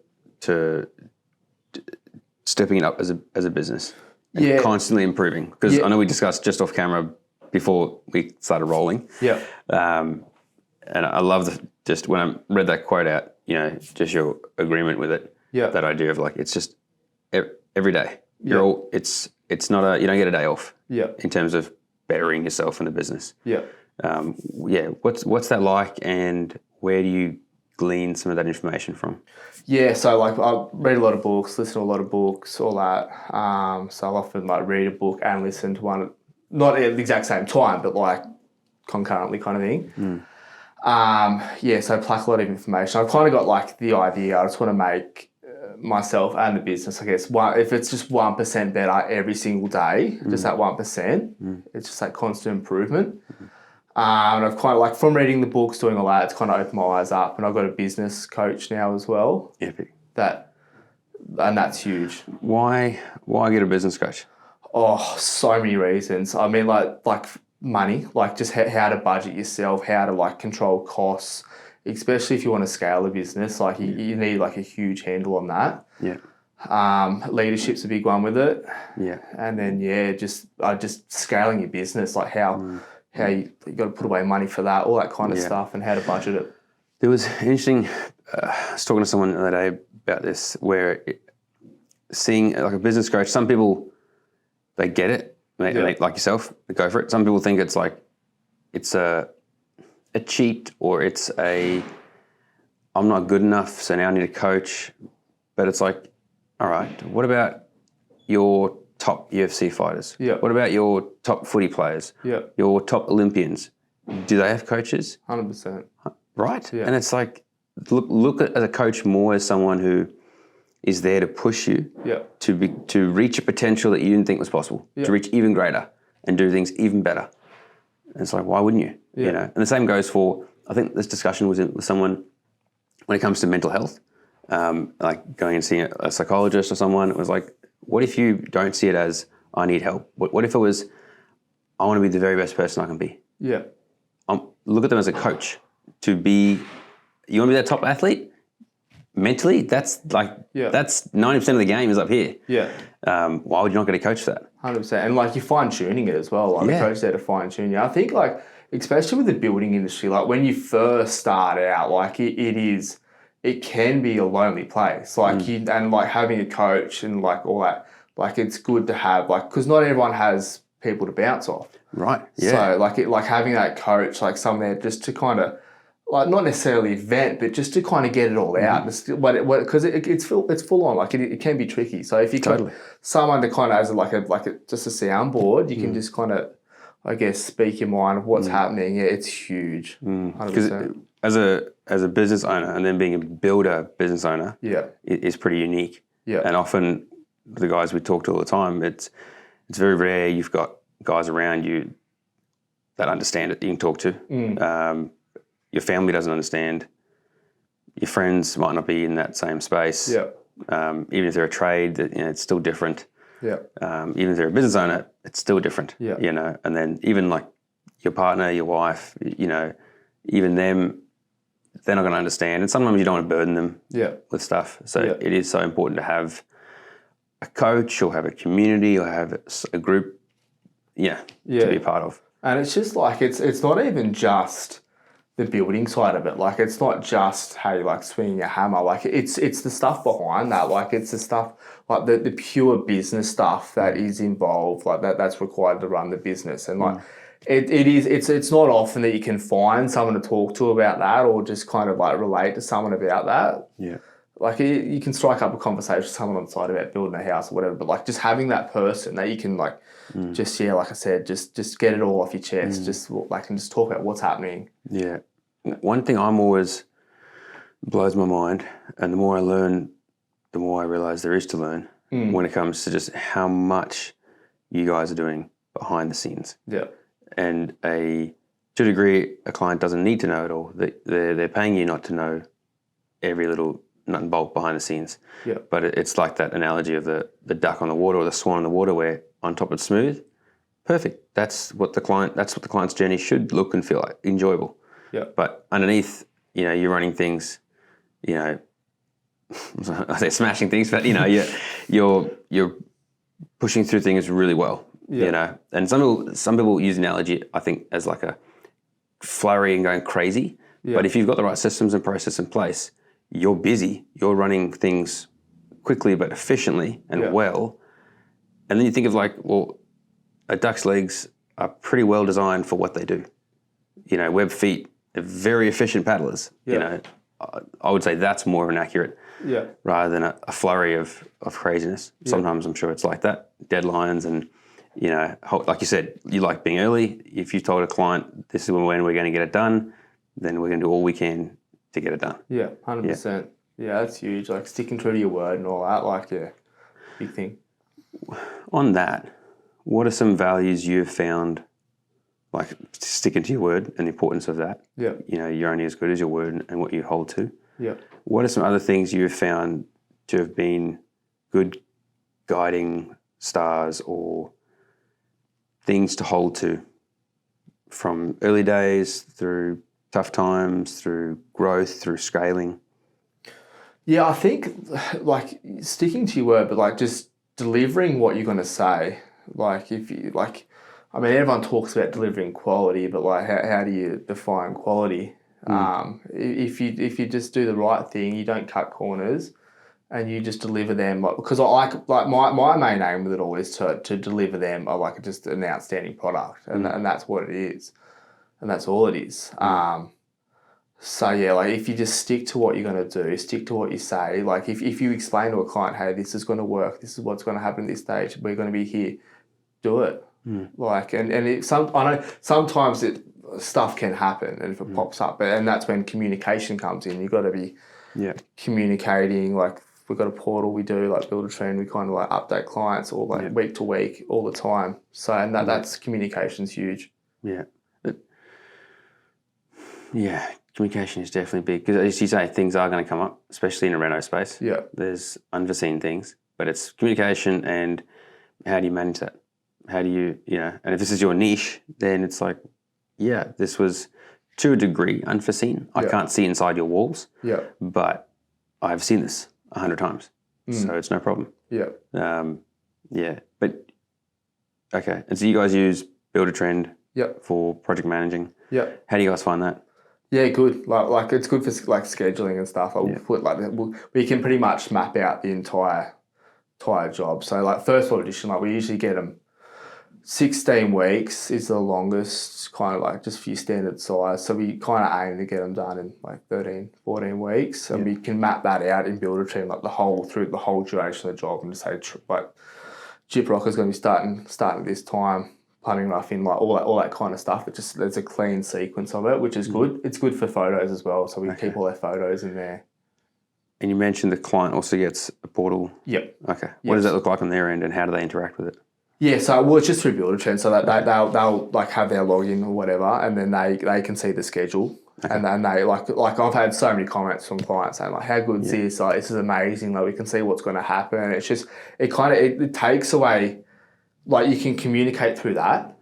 stepping it up as a business and constantly improving? Because I know we discussed just off camera before we started rolling. Yeah. And I love just when I read that quote out, just your agreement with it. Yeah. That idea of like, it's just every day. It's not you don't get a day off. Yeah. In terms of bettering yourself in the business. Yeah. What's that like, and where do you glean some of that information from? Yeah, so like I read a lot of books, listen to a lot of books, all that. So I'll often like read a book and listen to one, not at the exact same time, but like concurrently kind of thing. So I pluck a lot of information. I've kind of got like the idea. I just want to make myself and the business, I guess, if it's just 1% better every single day, just that 1%, it's just like constant improvement. And I've kind of like, from reading the books, doing all that, it's kind of opened my eyes up. And I've got a business coach now as well. Epic. And that's huge. Why get a business coach? Oh, so many reasons. I mean, like money, like just how to budget yourself, how to like control costs, especially if you want to scale a business. Like you need like a huge handle on that. Yeah. Leadership's a big one with it. Yeah. And then just scaling your business, like how you got to put away money for that, all that kind of stuff, and how to budget it. There was interesting. I was talking to someone the other day about this, where seeing like a business coach, some people they get it, they, like yourself, they go for it. Some people think it's like it's a cheat, or it's I'm not good enough, so now I need a coach. But it's like, all right, what about your top UFC fighters? Yeah. What about your top footy players? Yeah. Your top Olympians? Do they have coaches? 100%. Right. Yeah. And it's like, look at a coach more as someone who is there to push you to reach a potential that you didn't think was possible, to reach even greater and do things even better. And it's like, why wouldn't you? Yeah. And the same goes for, I think this discussion was with someone when it comes to mental health, like going and seeing a psychologist or someone. It was like, what if you don't see it as, I need help? What if it was, I want to be the very best person I can be? Yeah. Look at them as a coach. You want to be that top athlete? Mentally, that's 90% of the game is up here. Yeah. Why would you not get a coach for that? 100%. And like you're fine tuning it as well. Like the coach there to fine tune you. I think like, especially with the building industry, like when you first start out, like it can be a lonely place. Like and like having a coach and like all that, like it's good to have, like, because not everyone has people to bounce off. Right. Yeah. So like having that coach, like someone there just to kind of, like not necessarily vent, but just to kind of get it all out. Because it's full on. Like it can be tricky. So if you got someone to kind of as just a soundboard, you can just kind of, I guess, speak your mind of what's happening. Yeah, it's huge. 100%. As a business owner, and then being a builder business owner, is pretty unique. Yeah. And often the guys we talk to all the time, it's very rare you've got guys around you that understand it, you can talk to. Your family doesn't understand. Your friends might not be in that same space. Yeah. Even if they're a trade, it's still different. Yeah. Even if they're a business owner, it's still different. Yeah. And then even like your partner, your wife, even them, they're not going to understand. And sometimes you don't want to burden them with stuff. So it is so important to have a coach or have a community or have a group, to be a part of. And it's just like, it's not even just the building side of it. Like it's not just how you like swinging a hammer. Like it's the stuff behind that. Like it's the stuff, like the pure business stuff that is involved, like that's required to run the business. And like it's not often that you can find someone to talk to about that or just kind of like relate to someone about that. Yeah. like you can strike up a conversation with someone on site about building a house or whatever, but like just having that person that you can like just like I said, just get it all off your chest, just like and just talk about what's happening. Yeah. One thing I'm always blows my mind, and the more I learn, the more I realise there is to learn when it comes to just how much you guys are doing behind the scenes. Yeah. And to a degree, a client doesn't need to know it all. They're paying you not to know every little nut and bolt behind the scenes. Yeah. But it's like that analogy of the duck on the water or the swan on the water, where on top it's smooth. Perfect. That's what the client's journey should look and feel like, enjoyable. Yeah. But underneath, you're running things, I say smashing things, but you're pushing through things really well. Yeah. And some people use analogy, I think, as like a flurry and going crazy. Yeah. But if you've got the right systems and process in place, you're busy, you're running things quickly but efficiently and well. And then you think of like, well, a duck's legs are pretty well designed for what they do. Web feet are very efficient paddlers. Yeah. I would say that's more of an accurate rather than a flurry of craziness. Yeah. Sometimes I'm sure it's like that, deadlines and, like you said, you like being early. If you told a client this is when we're going to get it done, then we're going to do all we can to get it done. Yeah, 100%. Yeah, that's huge. Like sticking true to your word and all that, like, big thing. On that, what are some values you've found, like sticking to your word and the importance of that? Yeah. You're only as good as your word and what you hold to. Yeah. What are some other things you've found to have been good guiding stars or things to hold to from early days through tough times, through growth, through scaling? Yeah, I think like sticking to your word, but like just delivering what you're going to say. Like if you like, I mean, everyone talks about delivering quality, but like how do you define quality? If you just do the right thing, you don't cut corners, and you just deliver them. Like, because I like my main aim with it all is to deliver them like just an outstanding product, and that's what it is, and that's all it is. So yeah, like if you just stick to what you're going to do, stick to what you say. Like if you explain to a client, hey, this is going to work, this is what's going to happen at this stage, we're going to be here, do it. Like and I know sometimes stuff can happen and if it pops up, and that's when communication comes in. You've got to be communicating. Like we've got a portal we do, like Build a Trend. We kind of like update clients all like week to week, all the time. So and that's communication's huge. Yeah. Communication is definitely big because, as you say, things are going to come up, especially in a reno space. Yeah. There's unforeseen things, but it's communication and how do you manage that? How do you, and if this is your niche, then it's like, this was to a degree unforeseen. I can't see inside your walls, but I've seen this 100 times, so it's no problem. But okay. And so you guys use Build a Trend for project managing. How do you guys find that? Yeah, good. Like it's good for like scheduling and stuff. We can pretty much map out the entire job. So like first world edition, like we usually get them 16 weeks is the longest, kind of like just for your standard size. So we kind of aim to get them done in like 13, 14 weeks. And we can map that out in Build a Trend, like through the whole duration of the job, and just say like gyprock is going to be starting at this time, plumbing roughing, like all that kind of stuff. It just there's a clean sequence of it, which is good. It's good for photos as well, so we keep all their photos in there. And you mentioned the client also gets a portal. Yep. Okay. What does that look like on their end, and how do they interact with it? Yeah, so it's just through Build a Trend, so that they'll like have their login or whatever, and then they can see the schedule. And then they like I've had so many comments from clients saying like, how good is this? Like this is amazing. Like we can see what's going to happen. It's just it takes away, like you can communicate through that.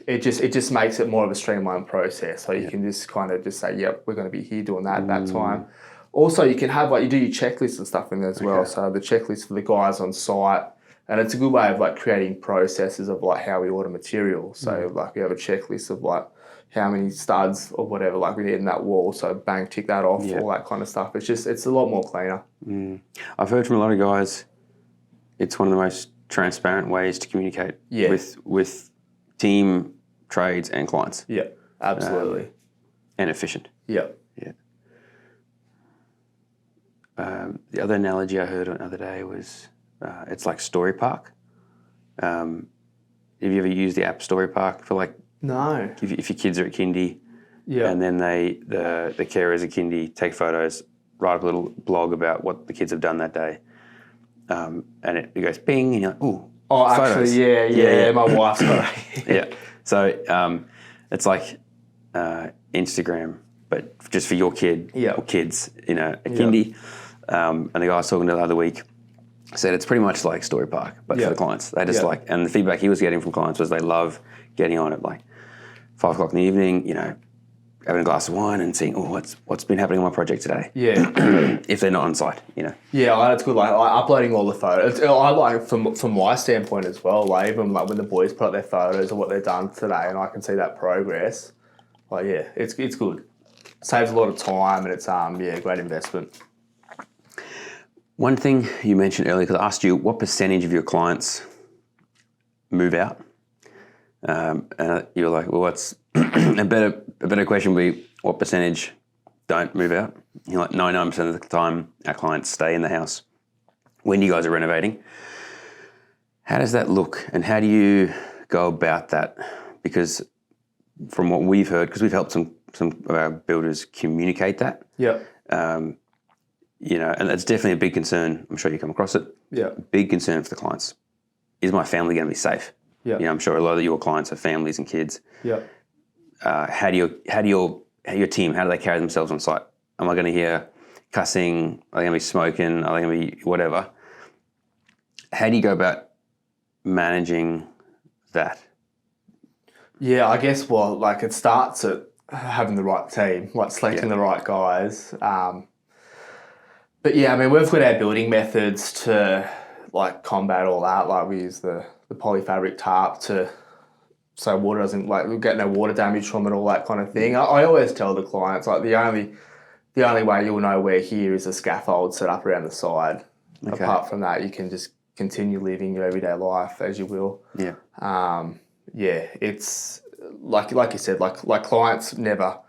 It just makes it more of a streamlined process. So you can just kind of just say, yep, we're going to be here doing that at that time. Also, you can have like you do your checklists and stuff in there as well. So the checklist for the guys on site. And it's a good way of like creating processes of like how we order material. So like we have a checklist of like how many studs or whatever like we need in that wall. So bang, tick that off, all that kind of stuff. It's a lot more cleaner. I've heard from a lot of guys, it's one of the most transparent ways to communicate with team, trades and clients. Yeah, absolutely. And efficient. Yeah. the other analogy I heard the other day was it's like Storey Park. Have you ever used the app Storey Park for like? No. If your kids are at kindy, Yeah. and then the carers at kindy take photos, write up a little blog about what the kids have done that day, and it goes ping, and you're like, ooh. Oh, photos. actually, yeah. My wife's got it. Yeah. So it's like Instagram, but just for your kid or kids, at kindy. And the guy I was talking to the other week said it's pretty much like Storey Park, but for the clients. They just and the feedback he was getting from clients was they love getting on at like 5 o'clock in the evening, having a glass of wine and seeing, what's been happening on my project today. Yeah. If they're not on site, Yeah, that's good. Like uploading all the photos. I like from my standpoint as well. Like even like when the boys put up their photos of what they've done today, and I can see that progress. Like it's good. Saves a lot of time, and it's great investment. One thing you mentioned earlier, because I asked you what percentage of your clients move out, and you were like, well, what's a better question would be what percentage don't move out? You're like 99% of the time our clients stay in the house when you guys are renovating. How does that look, and how do you go about that? Because from what we've heard, because we've helped some of our builders communicate that. Yeah. And that's definitely a big concern. I'm sure you come across it. Yeah. Big concern for the clients. Is my family going to be safe? Yeah. I'm sure a lot of your clients have families and kids. Yeah. How do your team, how do they carry themselves on site? Am I going to hear cussing? Are they going to be smoking? Are they going to be whatever? How do you go about managing that? Yeah, I guess, it starts at having the right team, like selecting the right guys. But yeah, I mean, we've got our building methods to like combat all that. Like we use the polyfabric tarp so water doesn't, we get no water damage from it, all that kind of thing. I always tell the clients, like the only way you'll know we're here is a scaffold set up around the side. Okay. Apart from that, you can just continue living your everyday life as you will. Yeah. It's like you said, like clients never,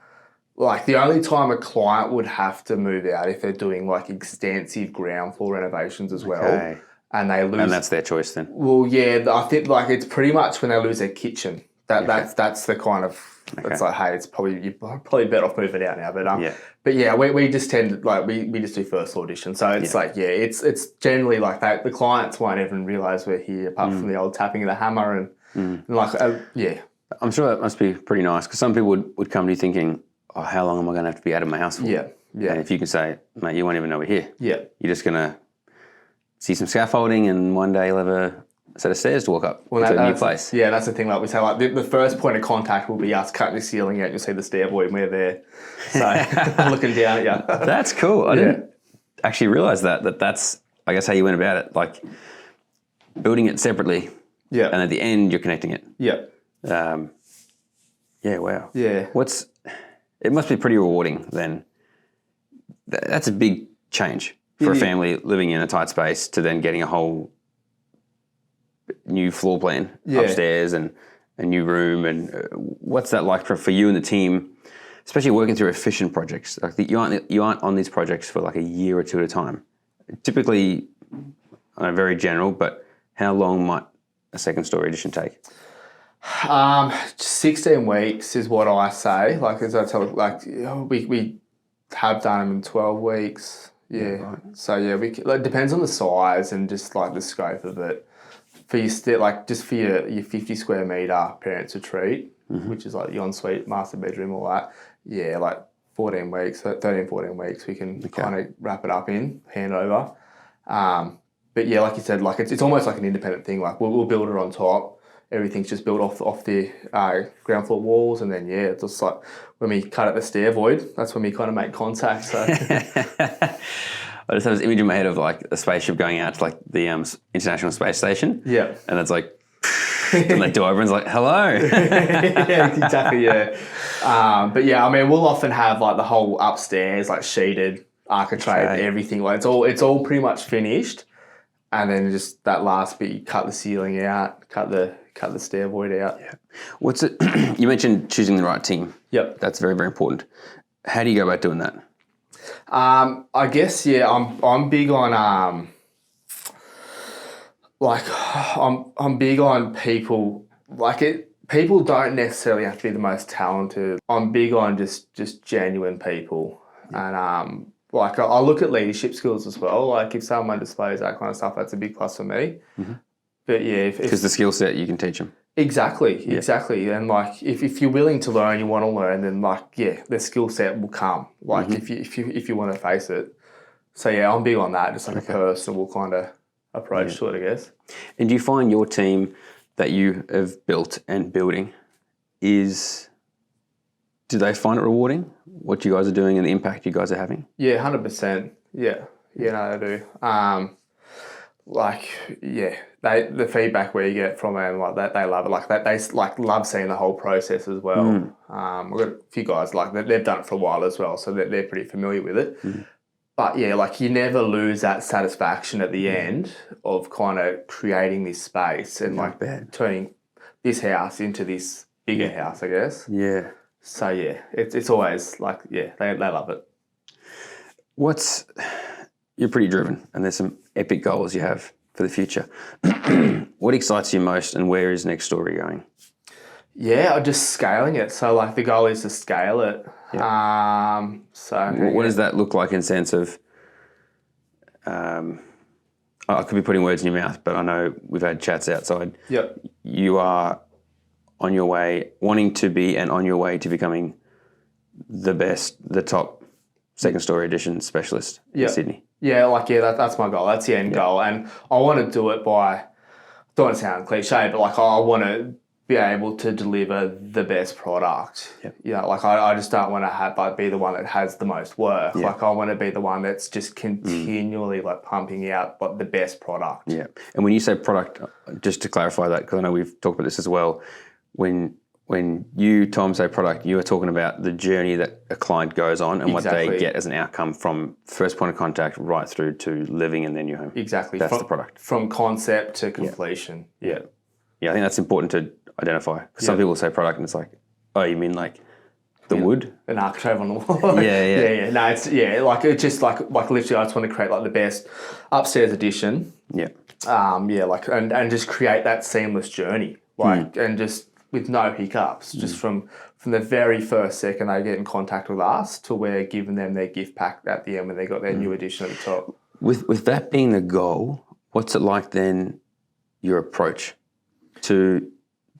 like the only time a client would have to move out if they're doing like extensive ground floor renovations as well. Okay. And they lose. And that's their choice then. Well, yeah, I think like it's pretty much when they lose their kitchen. That's the kind of, it's like, hey, you're probably better off moving out now. But yeah, we just tend to we just do first floor addition. So it's it's generally like that. The clients won't even realise we're here apart from the old tapping of the hammer and I'm sure that must be pretty nice because some people would come to you thinking, oh, how long am I going to have to be out of my house for? Yeah. And if you can say, mate, you won't even know we're here. Yeah. You're just going to see some scaffolding and one day you'll have a set of stairs to walk up to a new place. Yeah, that's the thing. Like we say, like the first point of contact will be us cutting the ceiling out. You'll see the stair void and we're there. So looking down at you. That's cool. I didn't actually realise that's, I guess, how you went about it. Like building it separately. Yeah. And at the end, you're connecting it. Yeah. Wow. Yeah. It must be pretty rewarding then. That's a big change for a family living in a tight space to then getting a whole new floor plan upstairs and a new room. And what's that like for you and the team, especially working through efficient projects? Like you aren't on these projects for like a year or two at a time. Typically, I know very general, but how long might a second story addition take? 16 weeks is what I say. Like as I tell, like we have done them in 12 weeks. Yeah. Right. So yeah, it depends on the size and just like the scope of it. For your your 50 square meter parents retreat, which is like the ensuite, master bedroom, all that. Yeah, like 14 weeks, 14 weeks, we can kind of wrap it up in handover. But yeah, like you said, like it's almost like an independent thing. Like we'll build it on top. Everything's just built off the ground floor walls, and then it's just like when we cut at the stair void, that's when we kind of make contact. So I just have this image in my head of like a spaceship going out to like the International Space Station. Yeah, and it's like, and the door opens like, hello. Yeah, exactly. Yeah, but yeah, I mean, we'll often have like the whole upstairs like sheeted, architrave, everything. Like it's all pretty much finished. And then just that last bit, you cut the ceiling out, cut the stair void out. Yeah. What's it? You mentioned choosing the right team. Yep. That's very, very important. How do you go about doing that? I guess I'm big on I'm big on people. People don't necessarily have to be the most talented. I'm big on just genuine people, and I look at leadership skills as well. Like if someone displays that kind of stuff, that's a big plus for me. Mm-hmm. But yeah, because the skill set you can teach them. Exactly. And like if you're willing to learn, you want to learn, then the skill set will come. Like if you want to face it. So yeah, I'm big on that, just like a personal kind of approach to it, I guess. And do you find your team that you have built and building do they find it rewarding, what you guys are doing and the impact you guys are having? Yeah, 100%. Yeah. Yeah, no, they do. The feedback we get from them, like they love it. Like they love seeing the whole process as well. We've got a few guys they've done it for a while as well, so they're pretty familiar with it. But yeah, like you never lose that satisfaction at the end of kind of creating this space and turning this house into this bigger house, I guess. Yeah. So yeah, it's always they love it. You're pretty driven, and there's some epic goals you have for the future. What excites you most, and where is Next Storey going? Yeah, just scaling it. So the goal is to scale it. Yeah. What does that look like in sense of? I could be putting words in your mouth, but I know we've had chats outside. Yep. You are on your way, wanting to be, and on your way to becoming the best, the top second story edition specialist in Sydney. Yeah, that's my goal. That's the end goal, and I want to do it by. Don't want to sound cliche, but I want to be able to deliver the best product. Yep. I just don't want to be the one that has the most work. Yep. I want to be the one that's just continually pumping out the best product. Yeah. And when you say product, just to clarify that, because I know we've talked about this as well, when you, Tom, say product, you are talking about the journey that a client goes on and what they get as an outcome from first point of contact right through to living in their new home. Exactly. That's the product. From concept to completion. Yeah. Yeah, I think that's important to identify. Because some people say product and it's like, oh, you mean the wood? An architrave on the wall. Yeah. No, it's it's just literally I just want to create the best upstairs edition. Yeah. And just create that seamless journey. And just with no hiccups, just from the very first second they get in contact with us to we're giving them their gift pack at the end when they got their new edition at the top. With that being the goal, what's it like then, your approach to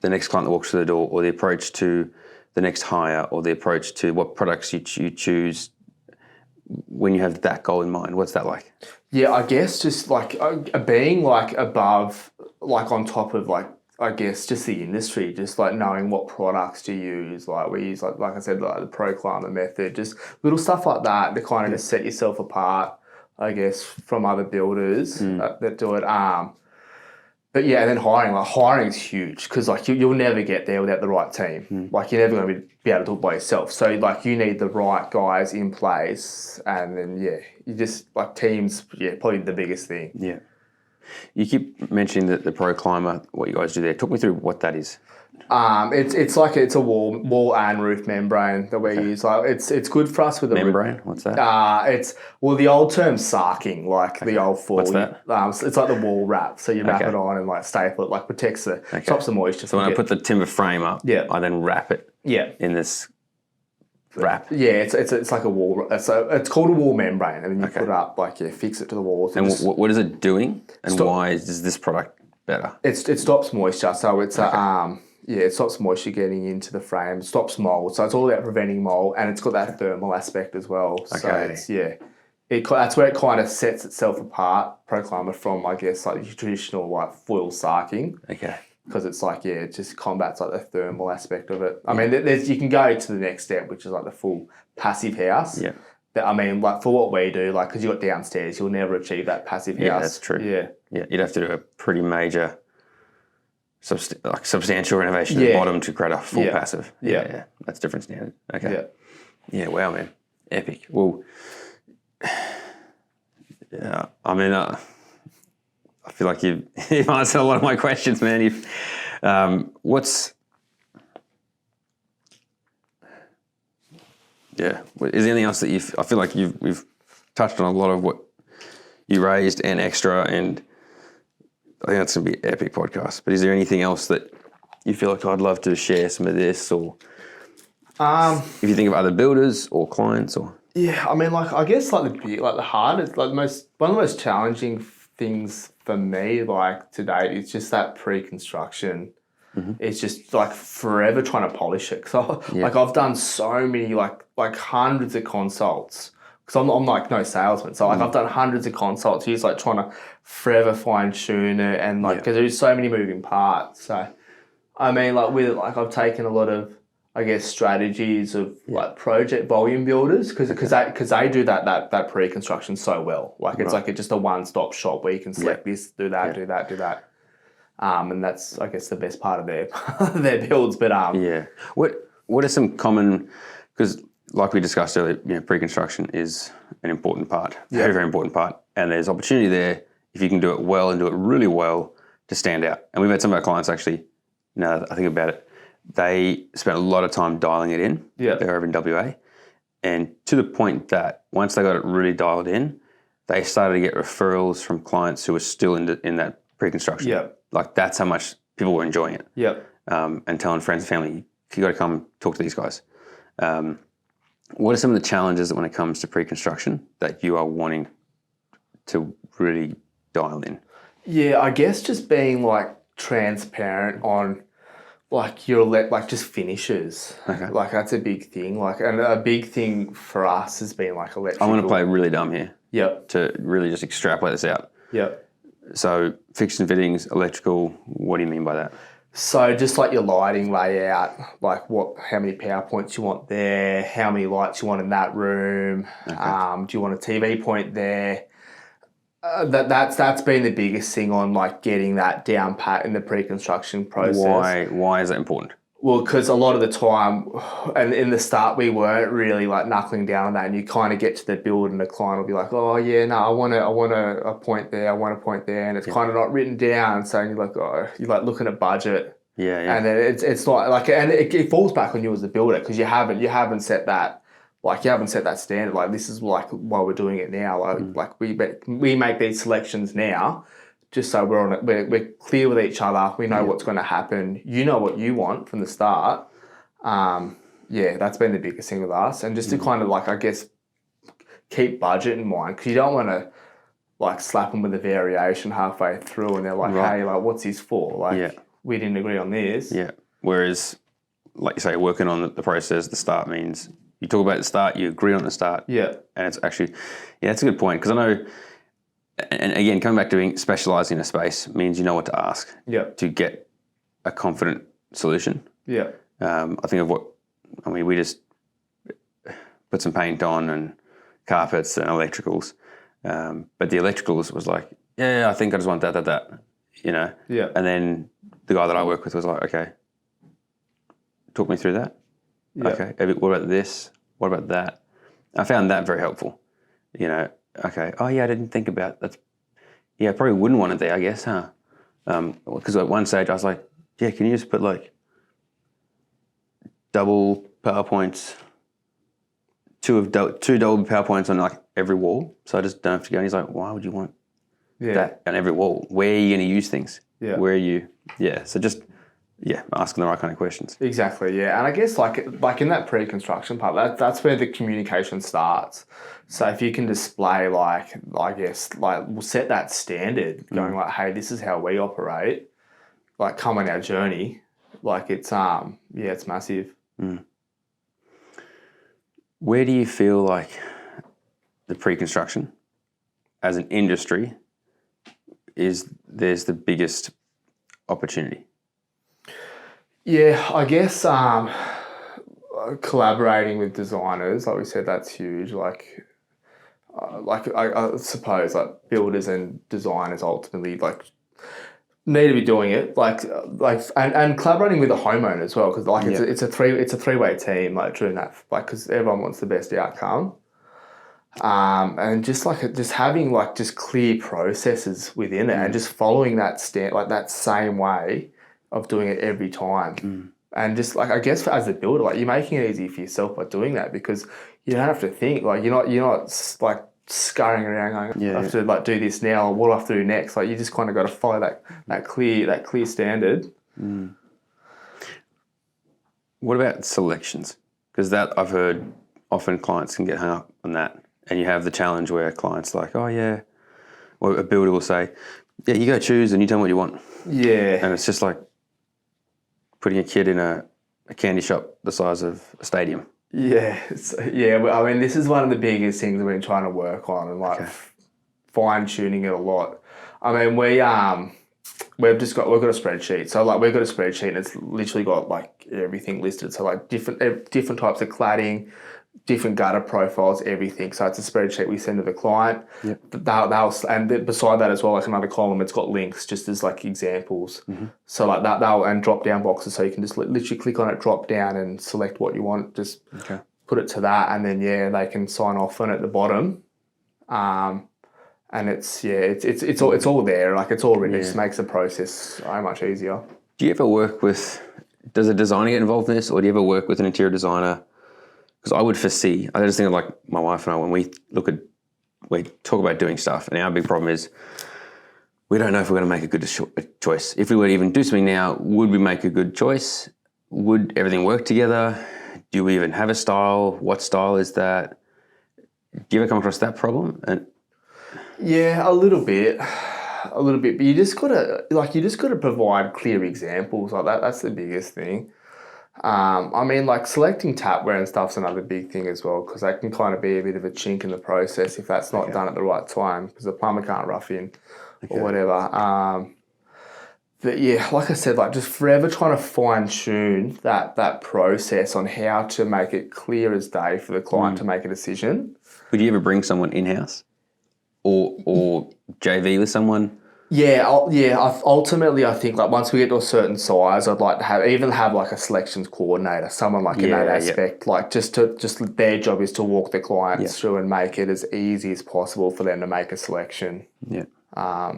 the next client that walks through the door, or the approach to the next hire, or the approach to what products you choose when you have that goal in mind? What's that like? Yeah, I guess just being above, on top of I guess just the industry, just knowing what products to use. We use like I said, the Pro Climber method, just little stuff like that to kind of just set yourself apart, I guess, from other builders that do it. But yeah, and then hiring is huge because you'll never get there without the right team. You're never going to be able to do it by yourself. So you need the right guys in place, and then you just teams. Yeah, probably the biggest thing. Yeah. You keep mentioning the Pro Climber, what you guys do there. Talk me through what that is. It's a wall and roof membrane that we use. It's good for us with a membrane. What's that? It's the old term sarking, the old fall. What's that? It's like the wall wrap. So you wrap it on and staple it, protects stops the moisture. So when I put the timber frame up, I then wrap it. In this wrap. Yeah, it's like a wall. So it's called a wall membrane, and then you put it up fix it to the walls. And what is it doing? And why is this product better? It stops moisture. So it's it stops moisture getting into the frame. It stops mold. So it's all about preventing mold, and it's got that thermal aspect as well. Okay. So that's where it kind of sets itself apart, Pro Climber, from I guess your traditional foil sarking. Okay. Because it's it just combats the thermal aspect of it. I mean, you can go to the next step, which is the full passive house. Yeah. But I mean, for what we do, because you got downstairs, you'll never achieve that passive house. Yeah, that's true. Yeah, you'd have to do a pretty major, substantial renovation at the bottom to create a full passive. Yeah, that's different standard. Okay. Yeah. Wow, man, epic. Well, yeah. I mean, I feel like you've answered a lot of my questions, man. Is there anything else that I feel like we've touched on a lot of what you raised and extra, and I think that's going to be an epic podcast. But is there anything else that you feel like I'd love to share some of this, or if you think of other builders or clients, or yeah, I mean, like I guess like the hardest, like one of the most challenging things for me, like to date, is just that pre-construction. It's just like forever trying to polish it. So like I've done so many like hundreds of consults. Because I'm like no salesman, so like I've done hundreds of consults. He's like trying to forever fine tune it, and like because there's so many moving parts. So I mean, like with it, like I've taken a lot of, I guess, strategies of like project volume builders because they do that pre-construction so well. Like it's like just a one-stop shop where you can select this, do that, do that. And that's, I guess, the best part of their builds. But what are some common, because like we discussed earlier, pre-construction is an important part, very, very important part. And there's opportunity there if you can do it well and do it really well to stand out. And we've had some of our clients actually, now that I think about it, they spent a lot of time dialing it in. Yeah. They're over in WA. And to the point that once they got it really dialed in, they started to get referrals from clients who were still in that pre-construction. Yeah. Like that's how much people were enjoying it. Yeah. And telling friends and family, you got to come talk to these guys. What are some of the challenges that when it comes to pre-construction that you are wanting to really dial in? Yeah, I guess just being like transparent on like your just finishes. Okay. Like that's a big thing. Like, and a big thing for us has been like electrical. I'm going to play really dumb here. Yep. To really just extrapolate this out. Yep. So fixed and fittings, electrical, what do you mean by that? So just like your lighting layout, like how many power points you want there, how many lights you want in that room, do you want a TV point there? That's been the biggest thing on like getting that down pat in the pre-construction process. Why is that important? Well, because a lot of the time, and in the start, we weren't really like knuckling down on that, and you kind of get to the build, and the client will be like, "Oh yeah, no, I want a point there, I want a point there," and it's kind of not written down. So you're like, you're like looking at budget, and then it's like, and it falls back on you as the builder because you haven't set that, like you haven't set that standard. Like this is like why we're doing it now. Like we make these selections now. Just so we're clear with each other. We know what's going to happen. You know what you want from the start. That's been the biggest thing with us. And just to kind of like, I guess, keep budget in mind because you don't want to like slap them with a variation halfway through and they're like, hey, like what's this for? Like we didn't agree on this. Yeah. Whereas, like you say, working on the process, the start means you talk about the start, you agree on the start. Yeah. And it's actually, that's a good point because I know. And again, coming back to being specialising in a space means you know what to ask to get a confident solution. Yeah. I think of we just put some paint on and carpets and electricals. But the electricals was like, I think I just want that, you know? Yeah. And then the guy that I work with was like, okay, talk me through that. Yeah. Okay, what about this? What about that? I found that very helpful, you know? Okay. Oh, yeah, I didn't think about that. Yeah, I probably wouldn't want it there, I guess, huh? Because at one stage I was like, can you just put like double PowerPoints, two double PowerPoints on like every wall, so I just don't have to go. And he's like, why would you want that on every wall? Where are you going to use things? Yeah. Where are you? Yeah. So just asking the right kind of questions. Exactly. Yeah, and I guess like in that pre-construction part, that's where the communication starts. So if you can display like, I guess like we'll set that standard, going like, hey, this is how we operate. Like come on our journey. Like it's it's massive. Mm. Where do you feel like the pre-construction as an industry there's the biggest opportunity? Yeah, I guess collaborating with designers, like we said, that's huge. Like I suppose like builders and designers ultimately like need to be doing it. And collaborating with the homeowner as well, because like it's a three-way team. Like doing that, like because everyone wants the best outcome. And just having like just clear processes within it and just following that that same way of doing it every time. And just like, I guess as a builder, like you're making it easy for yourself by doing that because you don't have to think, like you're not like scurrying around going, Yeah, I have to like do this now, or what do I have to do next? Like you just kind of got to follow that clear standard. What about selections? Because that I've heard often clients can get hung up on that, and you have the challenge where clients like, oh yeah, or a builder will say, yeah, you go choose and you tell me what you want, Yeah. and it's just like putting a kid in a candy shop the size of a stadium. Yeah. I mean, this is one of the biggest things we've been trying to work on, and like fine tuning it a lot. I mean, we've got a spreadsheet. So like we've got a spreadsheet and it's literally got like everything listed. So like different types of cladding, different gutter profiles, everything. So it's a spreadsheet we send to the client. Yep. And beside that as well, like another column, it's got links just as like examples. So like and drop down boxes, so you can just literally click on it, drop down and select what you want. Just put it to that, and then they can sign off on it at the bottom. And it's all there. Like it's all written. It just makes the process so much easier. Do you ever work with? Does a designer get involved in this, or do you ever work with an interior designer? Because I would foresee. I just think of like my wife and I when we talk about doing stuff, and our big problem is we don't know if we're going to make a good choice. If we were to even do something now, would we make a good choice? Would everything work together? Do we even have a style? What style is that? Do you ever come across that problem? And yeah, a little bit, but you just gotta provide clear examples like that. That's the biggest thing. I mean, like selecting tapware and stuff's another big thing as well, because that can kind of be a bit of a chink in the process if that's not done at the right time, because the plumber can't rough in or whatever. But yeah, like I said, like just forever trying to fine tune that process on how to make it clear as day for the client to make a decision. would you ever bring someone in-house or JV with someone? Yeah, ultimately, I think like once we get to a certain size, I'd like to have like a selections coordinator, someone like in that aspect, like just their job is to walk the clients through and make it as easy as possible for them to make a selection. Yeah. I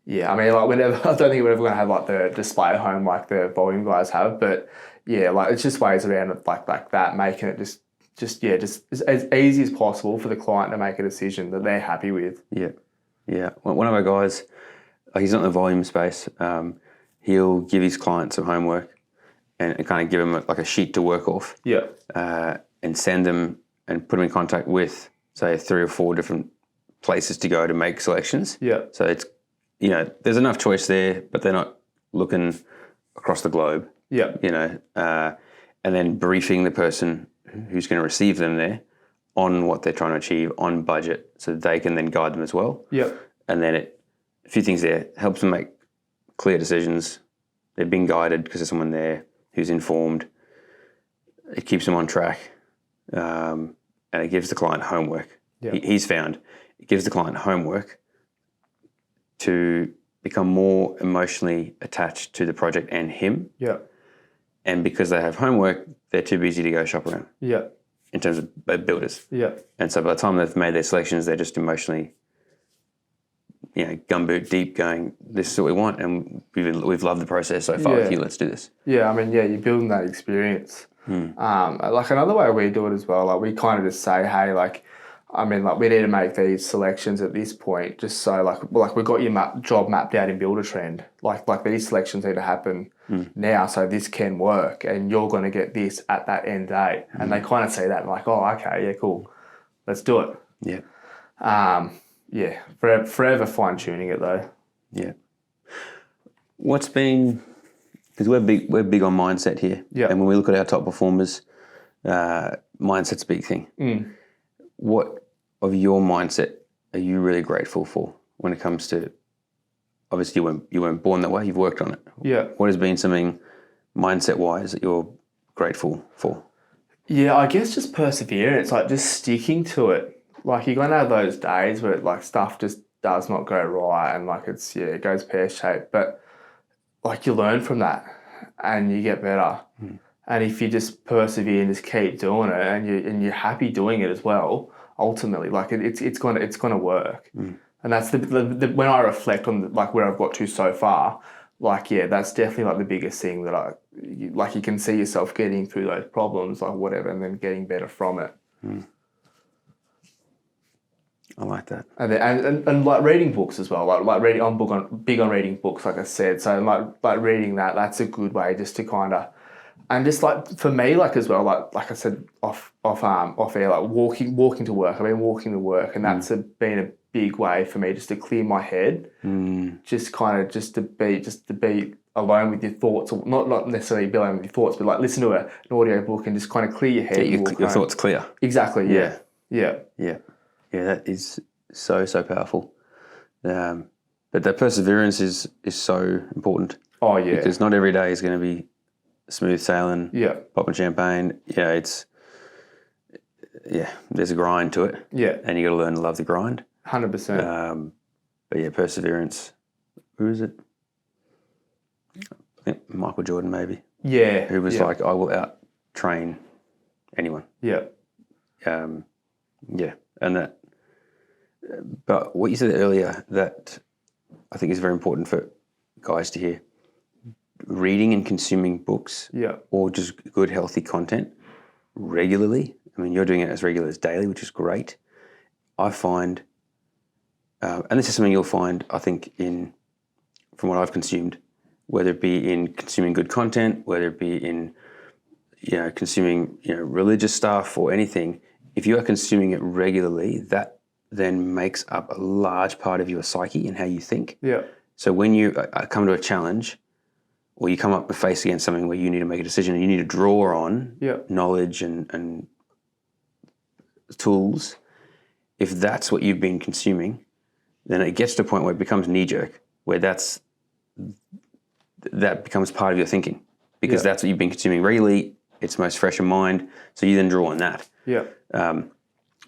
mean, like I don't think we're ever going to have like the display home like the volume guys have, but yeah, like it's just ways around it like that, making it just as easy as possible for the client to make a decision that they're happy with. Yeah. Yeah. One of our guys, he's not in the volume space. He'll give his clients some homework and kind of give them like a sheet to work off. Yeah. And send them and put them in contact with, say, 3 or 4 different places to go to make selections. Yeah. So it's, there's enough choice there, but they're not looking across the globe. Yeah. And then briefing the person who's going to receive them there on what they're trying to achieve on budget, so that they can then guide them as well. Yeah. And then a few things there helps them make clear decisions. They've been guided because there's someone there who's informed. It keeps them on track, and it gives the client homework. Yeah. He's found it gives the client homework to become more emotionally attached to the project and him. Yeah. And because they have homework, they're too busy to go shop around. Yeah. In terms of builders. Yeah. And so by the time they've made their selections, they're just emotionally, gumboot deep going, this is what we want, and we've loved the process so far. Here, let's do this. Yeah, I mean, you're building that experience. Like another way we do it as well, like we kind of just say, hey, like, I mean, like we need to make these selections at this point, just so like we've got your job mapped out in Builder Trend. Like these selections need to happen now, so this can work, and you're going to get this at that end date. And they kind of see that and like, oh, okay, yeah, cool, let's do it. Yeah. Forever fine tuning it though. Yeah. What's been, because we're big on mindset here. Yeah. And when we look at our top performers, mindset's a big thing. What of your mindset are you really grateful for when it comes to, obviously you weren't born that way, you've worked on it. Yeah. What has been something mindset-wise that you're grateful for? Yeah, I guess just perseverance, like just sticking to it. Like you're going to have those days where like stuff just does not go right and like it goes pear-shaped, but like you learn from that and you get better. And if you just persevere and just keep doing it and you're happy doing it as well, ultimately, like it's gonna work. And that's the when I reflect on like where I've got to so far, like that's definitely like the biggest thing that you can see yourself getting through those problems, like whatever, and then getting better from it. I like that. And like reading books as well. Like reading, I'm big on reading books, like I said. So like reading that's a good way just to kind of, and just like for me, like as well, like I said off air, like walking to work. I've been walking to work, and that's been a big way for me just to clear my head. Just to be alone with your thoughts, or not necessarily be alone with your thoughts, but like listen to an audio book and just kind of clear your head. Get your thoughts clear. Exactly. Yeah. That is so powerful. But that perseverance is so important. Oh yeah. Because not every day is going to be smooth sailing. Yeah. Popping champagne. Yeah, there's a grind to it. Yeah. And you got to learn to love the grind. 100%. But yeah, perseverance. Who is it? I think Michael Jordan maybe. Yeah. Who was like, I will out train anyone. Yeah. And that. But what you said earlier that I think is very important for guys to hear. Reading and consuming books or just good healthy content regularly. I mean, you're doing it as regular as daily, which is great. I find, and this is something you'll find, I think, from what I've consumed, whether it be in consuming good content, whether it be in, consuming, religious stuff or anything, if you are consuming it regularly, that then makes up a large part of your psyche and how you think. Yeah. So when you come to a challenge, or you come up face against something where you need to make a decision and you need to draw on knowledge and tools, if that's what you've been consuming, then it gets to a point where it becomes knee-jerk, where that becomes part of your thinking, because that's what you've been consuming regularly. It's most fresh in mind, so you then draw on that. Yeah.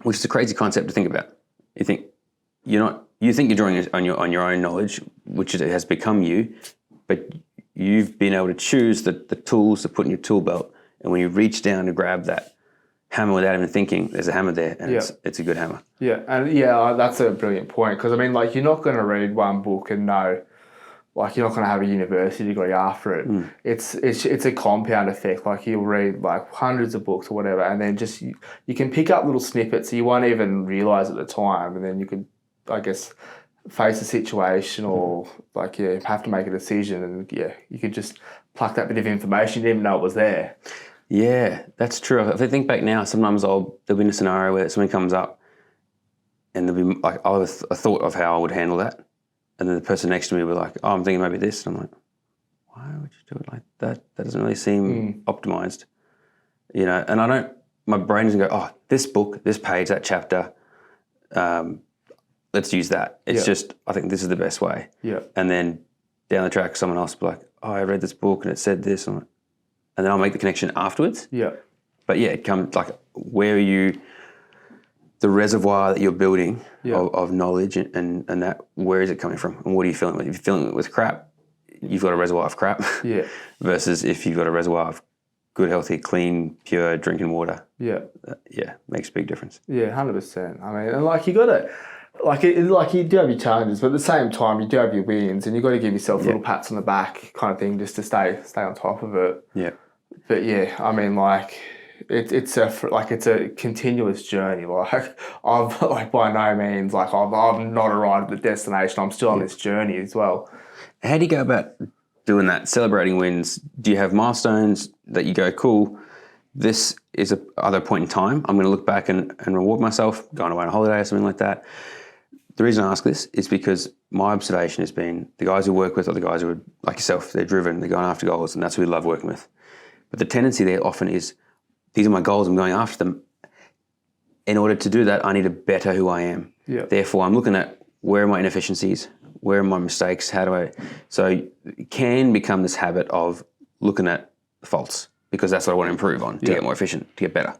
Which is a crazy concept to think about. You think you're drawing on your own knowledge, which has become you, but you've been able to choose the tools to put in your tool belt, and when you reach down to grab that hammer without even thinking, there's a hammer there, and it's a good hammer. Yeah, and that's a brilliant point, because I mean, like, you're not going to read one book and know, like, you're not going to have a university degree after it. It's a compound effect. Like, you'll read like hundreds of books or whatever, and then just you can pick up little snippets that you won't even realise at the time, and then you could, I guess, face a situation or have to make a decision, and you could just pluck that bit of information you didn't even know it was there. Yeah, that's true. If I think back now, sometimes there'll be in a scenario where something comes up and there'll be like, I'll have a thought of how I would handle that, and then the person next to me will be like, oh, I'm thinking maybe this, and I'm like, why would you do it like that? That doesn't really seem optimized, and my brain doesn't go, oh, this book, this page, that chapter, let's use that. It's just, I think this is the best way. Yeah. And then down the track, someone else will be like, oh, I read this book and it said this. And then I'll make the connection afterwards. Yeah. But it comes like, where are you, the reservoir that you're building of knowledge and that, where is it coming from? And what are you filling with? If you're filling it with crap, you've got a reservoir of crap. Yeah. Versus if you've got a reservoir of good, healthy, clean, pure drinking water. Yeah. Makes a big difference. Yeah, 100%. I mean, and like, you got to, like you do have your challenges, but at the same time you do have your wins, and you've got to give yourself little pats on the back kind of thing just to stay on top of it. Yeah. But I mean, like, it's a continuous journey. Like, I've by no means, like, I've not arrived at the destination. I'm still on this journey as well. How do you go about doing that, celebrating wins? Do you have milestones that you go, cool, this is either point in time, I'm going to look back and reward myself, going away on a holiday or something like that? The reason I ask this is because my observation has been the guys who work with are the guys who are like yourself, they're driven, they're going after goals, and that's who we love working with. But the tendency there often is, these are my goals, I'm going after them. In order to do that, I need to better who I am. Yeah. Therefore, I'm looking at where are my inefficiencies, where are my mistakes, so it can become this habit of looking at the faults, because that's what I want to improve on, to get more efficient, to get better.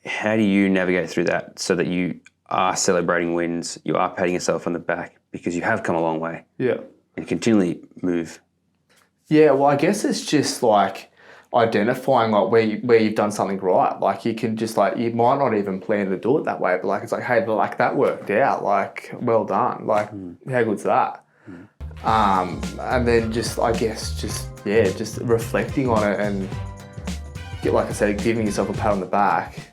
How do you navigate through that so that you are celebrating wins, you are patting yourself on the back because you have come a long way? Yeah. And continually move. Yeah, well, I guess it's just like identifying like where you've done something right. Like, you can just like, you might not even plan to do it that way, but like, it's like, hey, but like, that worked out, like, well done. Like, how good's that? And then just, I guess, just reflecting on it and, like I said, giving yourself a pat on the back.